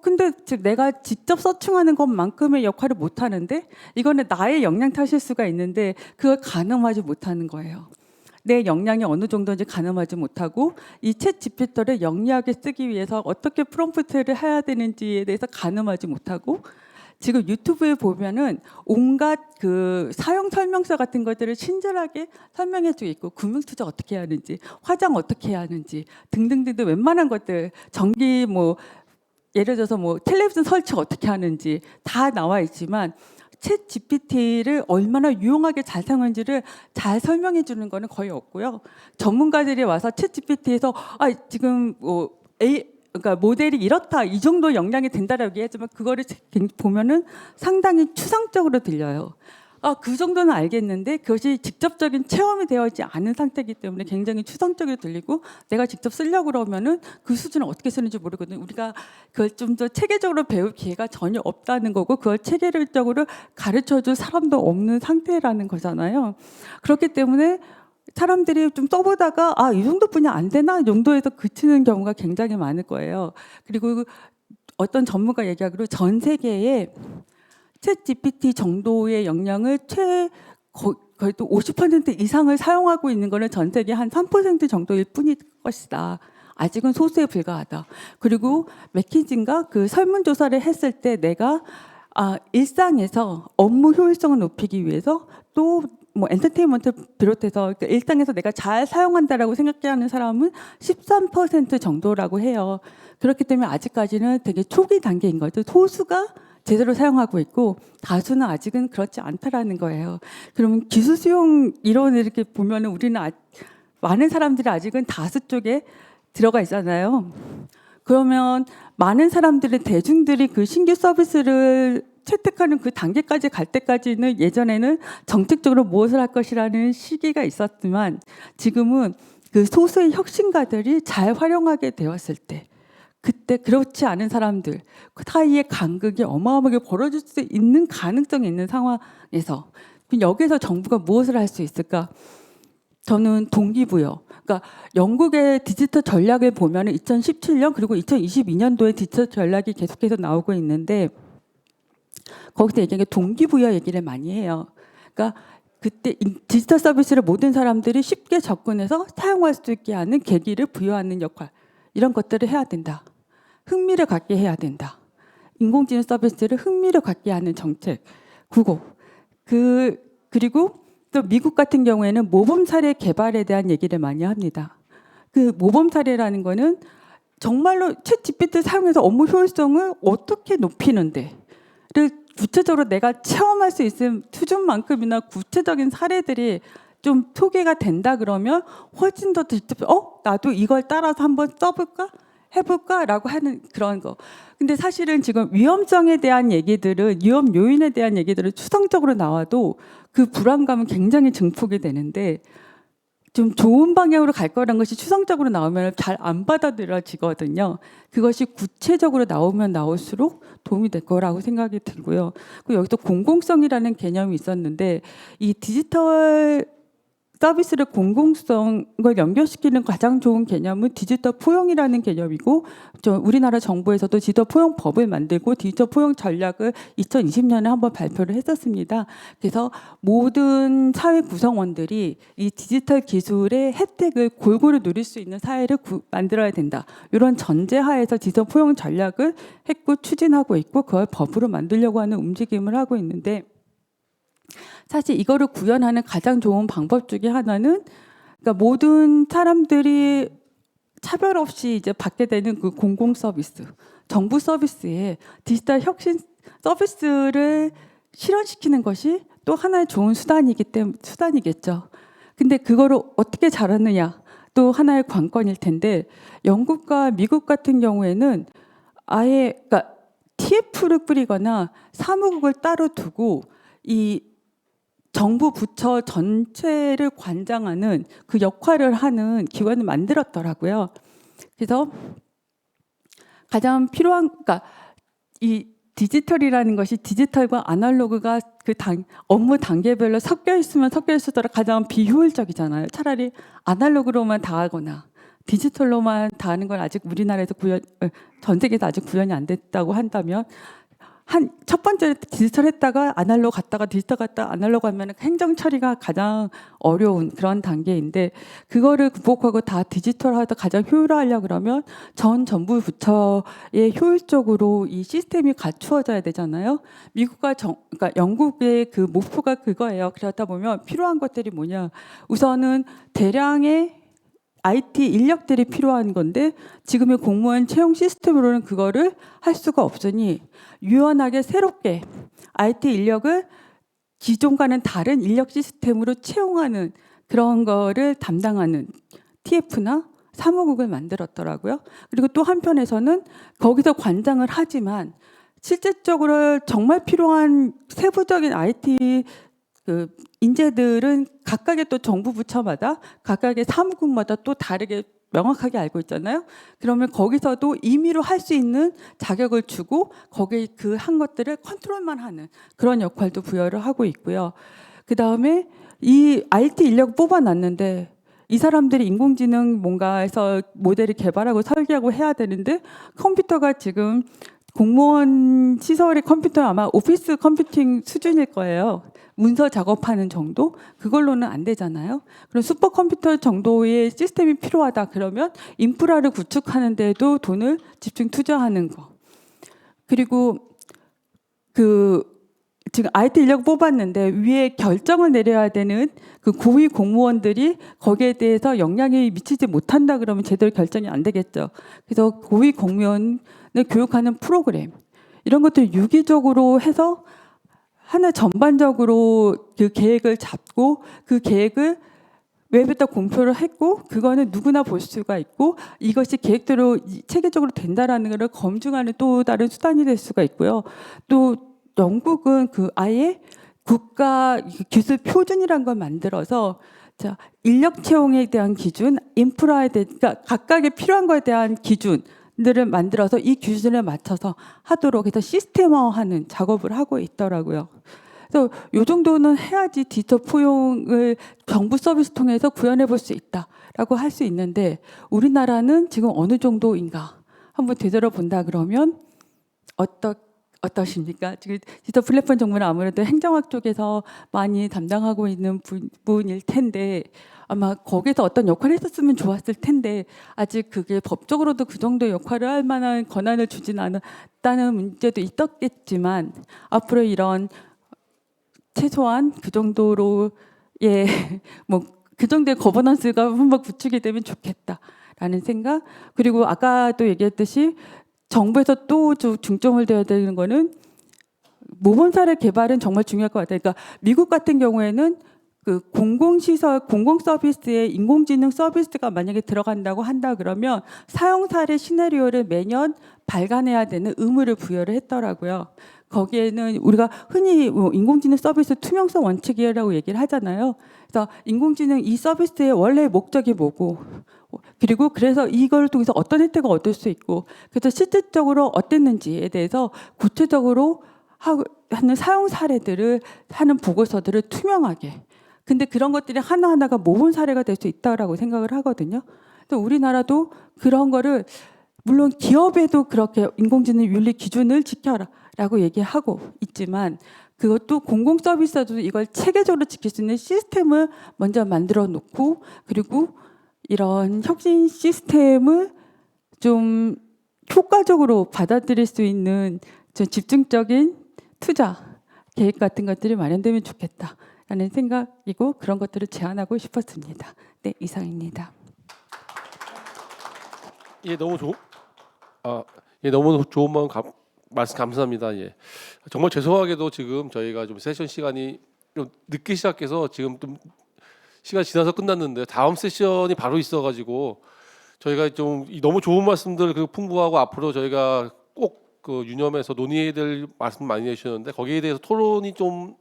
근데 지금 내가 직접 서칭하는 것만큼의 역할을 못 하는데 이거는 나의 역량 탓일 수가 있는데 그걸 가늠하지 못하는 거예요. 내 역량이 어느 정도인지 가늠하지 못하고 이 챗 GPT를 영리하게 쓰기 위해서 어떻게 프롬프트를 해야 되는지에 대해서 가늠하지 못하고 지금 유튜브에 보면은 온갖 그 사용 설명서 같은 것들을 친절하게 설명해주고 있고 금융투자 어떻게 해야 하는지 화장 어떻게 해야 하는지 등등등등 웬만한 것들 전기 뭐 예를 들어서 뭐 텔레비전 설치 어떻게 하는지 다 나와 있지만 챗 GPT를 얼마나 유용하게 잘 사용하는지를 잘 설명해 주는 거는 거의 없고요. 전문가들이 와서 챗 GPT에서 지금 뭐 그러니까 모델이 이렇다 이 정도 역량이 된다라고 얘기하지만 그거를 보면은 상당히 추상적으로 들려요. 그 정도는 알겠는데 그것이 직접적인 체험이 되어있지 않은 상태이기 때문에 굉장히 추상적으로 들리고 내가 직접 쓰려고 그러면은 그 수준을 어떻게 쓰는지 모르거든요. 우리가 그걸 좀 더 체계적으로 배울 기회가 전혀 없다는 거고 그걸 체계적으로 가르쳐줄 사람도 없는 상태라는 거잖아요. 그렇기 때문에 사람들이 좀 써보다가 이 정도뿐이 안 되나 정도에서 그치는 경우가 굉장히 많을 거예요. 그리고 어떤 전문가 얘기하기로 전 세계에 챗 GPT 정도의 역량을 거의 또 50% 이상을 사용하고 있는 거는 전 세계 한 3% 정도일 뿐일 것이다. 아직은 소수에 불과하다. 그리고 맥킨지인가 그 설문조사를 했을 때 내가 일상에서 업무 효율성을 높이기 위해서 또 뭐 엔터테인먼트 비롯해서 그러니까 일상에서 내가 잘 사용한다라고 생각하는 사람은 13% 정도라고 해요. 그렇기 때문에 아직까지는 되게 초기 단계인 거죠. 소수가 제대로 사용하고 있고 다수는 아직은 그렇지 않다라는 거예요. 그러면 기술 수용 이론을 이렇게 보면은 우리는 많은 사람들이 아직은 다수 쪽에 들어가 있잖아요. 그러면 많은 사람들이 대중들이 그 신규 서비스를 채택하는 그 단계까지 갈 때까지는 예전에는 정책적으로 무엇을 할 것이라는 시기가 있었지만 지금은 그 소수의 혁신가들이 잘 활용하게 되었을 때 그때 그렇지 않은 사람들 그 사이의 간극이 어마어마하게 벌어질 수 있는 가능성이 있는 상황에서 여기서 정부가 무엇을 할 수 있을까? 저는 동기부여. 그러니까 영국의 디지털 전략을 보면 2017년 그리고 2022년도에 디지털 전략이 계속해서 나오고 있는데 거기서 얘기하는 게 동기부여 얘기를 많이 해요. 그러니까 그때 디지털 서비스를 모든 사람들이 쉽게 접근해서 사용할 수 있게 하는 계기를 부여하는 역할 이런 것들을 해야 된다. 흥미를 갖게 해야 된다. 인공지능 서비스를 흥미를 갖게 하는 정책 구고 그리고 또 미국 같은 경우에는 모범 사례 개발에 대한 얘기를 많이 합니다. 그 모범 사례라는 거는 정말로 챗 GPT 사용해서 업무 효율성을 어떻게 높이는데를 구체적으로 내가 체험할 수 있는 수준만큼이나 구체적인 사례들이 좀 소개가 된다 그러면 훨씬 더 직접 나도 이걸 따라서 한번 써볼까? 해볼까라고 하는 그런 거. 근데 사실은 지금 위험성에 대한 얘기들은 위험 요인에 대한 얘기들은 추상적으로 나와도 그 불안감은 굉장히 증폭이 되는데 좀 좋은 방향으로 갈 거라는 것이 추상적으로 나오면 잘 안 받아들여지거든요. 그것이 구체적으로 나오면 나올수록 도움이 될 거라고 생각이 들고요. 그리고 여기서 공공성이라는 개념이 있었는데 이 디지털 서비스를 공공성을 연결시키는 가장 좋은 개념은 디지털 포용이라는 개념이고 우리나라 정부에서도 디지털 포용법을 만들고 디지털 포용 전략을 2020년에 한번 발표를 했었습니다. 그래서 모든 사회 구성원들이 이 디지털 기술의 혜택을 골고루 누릴 수 있는 사회를 만들어야 된다. 이런 전제하에서 디지털 포용 전략을 했고 추진하고 있고 그걸 법으로 만들려고 하는 움직임을 하고 있는데 사실 이거를 구현하는 가장 좋은 방법 중에 하나는 그러니까 모든 사람들이 차별 없이 이제 받게 되는 그 공공 서비스, 정부 서비스에 디지털 혁신 서비스를 실현시키는 것이 또 하나의 좋은 수단이겠죠. 근데 그거를 어떻게 잘하느냐 또 하나의 관건일 텐데 영국과 미국 같은 경우에는 아예 그러니까 TF를 뿌리거나 사무국을 따로 두고 이 정부 부처 전체를 관장하는 그 역할을 하는 기관을 만들었더라고요. 그래서 가장 필요한, 그러니까 이 디지털이라는 것이 디지털과 아날로그가 그 업무 단계별로 섞여 있으면 섞여 있을수록 가장 비효율적이잖아요. 차라리 아날로그로만 다 하거나 디지털로만 다 하는 건 아직 우리나라에서 전 세계에서 아직 구현이 안 됐다고 한다면 첫 번째 디지털 했다가 아날로그 갔다가 디지털 갔다가 아날로그 하면 행정 처리가 가장 어려운 그런 단계인데 그거를 극복하고 다 디지털 하다 가장 효율화하려고 그러면 전 정부 부처에 효율적으로 이 시스템이 갖추어져야 되잖아요. 미국과 그러니까 영국의 그 목표가 그거예요. 그러다 보면 필요한 것들이 뭐냐? 우선은 대량의 IT 인력들이 필요한 건데 지금의 공무원 채용 시스템으로는 그거를 할 수가 없으니 유연하게 새롭게 IT 인력을 기존과는 다른 인력 시스템으로 채용하는 그런 거를 담당하는 TF나 사무국을 만들었더라고요. 그리고 또 한편에서는 거기서 관장을 하지만 실질적으로 정말 필요한 세부적인 IT 그 인재들은 각각의 또 정부 부처마다 각각의 사무국마다 또 다르게 명확하게 알고 있잖아요. 그러면 거기서도 임의로 할 수 있는 자격을 주고 거기에 그 한 것들을 컨트롤만 하는 그런 역할도 부여를 하고 있고요. 그 다음에 이 IT 인력 뽑아놨는데 이 사람들이 인공지능 뭔가에서 모델을 개발하고 설계하고 해야 되는데 컴퓨터가 지금 공무원 시설의 컴퓨터 아마 오피스 컴퓨팅 수준일 거예요. 문서 작업하는 정도? 그걸로는 안 되잖아요. 그럼 슈퍼컴퓨터 정도의 시스템이 필요하다 그러면 인프라를 구축하는 데도 돈을 집중 투자하는 거. 그리고 지금 IT 인력 뽑았는데 위에 결정을 내려야 되는 그 고위 공무원들이 거기에 대해서 영향이 미치지 못한다 그러면 제대로 결정이 안 되겠죠. 그래서 고위 공무원을 교육하는 프로그램 이런 것들 유기적으로 해서 하나 전반적으로 그 계획을 잡고 그 계획을 웹에다 공표를 했고 그거는 누구나 볼 수가 있고 이것이 계획대로 체계적으로 된다라는 것을 검증하는 또 다른 수단이 될 수가 있고요. 또 영국은 그 아예 국가 기술 표준이라는 걸 만들어서 자, 인력 채용에 대한 기준, 인프라에 대한 그러니까 각각의 필요한 거에 대한 기준들을 만들어서 이 기준에 맞춰서 하도록 해서 시스템화하는 작업을 하고 있더라고요. 그래서 이 정도는 해야지 디지털 포용을 정부 서비스 통해서 구현해 볼 수 있다라고 할 수 있는데 우리나라는 지금 어느 정도인가 한번 되돌아본다 그러면 어떠십니까? 지금 디지털 플랫폼 정보는 아무래도 행정학 쪽에서 많이 담당하고 있는 분일 텐데 아마 거기서 어떤 역할을 했었으면 좋았을 텐데 아직 그게 법적으로도 그 정도 역할을 할 만한 권한을 주진 않았다는 문제도 있었겠지만 앞으로 이런 최소한 그 정도로의 뭐 그 정도의 거버넌스가 한번 구축이 되면 좋겠다라는 생각. 그리고 아까도 얘기했듯이 정부에서 또 중점을 둬야 되는 거는 모범사례 개발은 정말 중요할 것 같아요. 그러니까 미국 같은 경우에는 그 공공시설, 공공서비스에 인공지능 서비스가 만약에 들어간다고 한다 그러면 사용 사례 시나리오를 매년 발간해야 되는 의무를 부여를 했더라고요. 거기에는 우리가 흔히 인공지능 서비스 투명성 원칙이라고 얘기를 하잖아요. 그래서 인공지능 이 서비스의 원래 목적이 뭐고 그리고 그래서 이걸 통해서 어떤 혜택을 얻을 수 있고 그래서 실질적으로 어땠는지에 대해서 구체적으로 하는 사용 사례들을 하는 보고서들을 투명하게 근데 그런 것들이 하나하나가 모범 사례가 될 수 있다라고 생각을 하거든요. 그래서 우리나라도 그런 거를 물론 기업에도 그렇게 인공지능 윤리 기준을 지켜라라고 얘기하고 있지만 그것도 공공 서비스도 이걸 체계적으로 지킬 수 있는 시스템을 먼저 만들어 놓고 그리고 이런 혁신 시스템을 좀 효과적으로 받아들일 수 있는 좀 집중적인 투자 계획 같은 것들이 마련되면 좋겠다라는 생각이고 그런 것들을 제안하고 싶었습니다. 네, 이상입니다. 예, 너무 너무 좋은 말씀 감사합니다. 예. 정말 죄송하게도 지금 저희가 좀 세션 시간이 좀 늦게 시작해서 지금 좀 시간 지나서 끝났는데 다음 세션이 바로 있어가지고 저희가 좀 너무 좋은 말씀들 풍부하고 앞으로 저희가 꼭 그 유념해서 논의해야 될 말씀 많이 해주셨는데 거기에 대해서 토론이 좀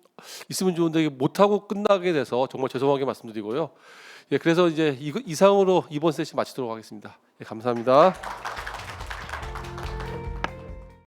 있으면 좋은데 못 하고 끝나게 돼서 정말 죄송하게 말씀드리고요. 예, 그래서 이제 이상으로 이번 세션 마치도록 하겠습니다. 예, 감사합니다.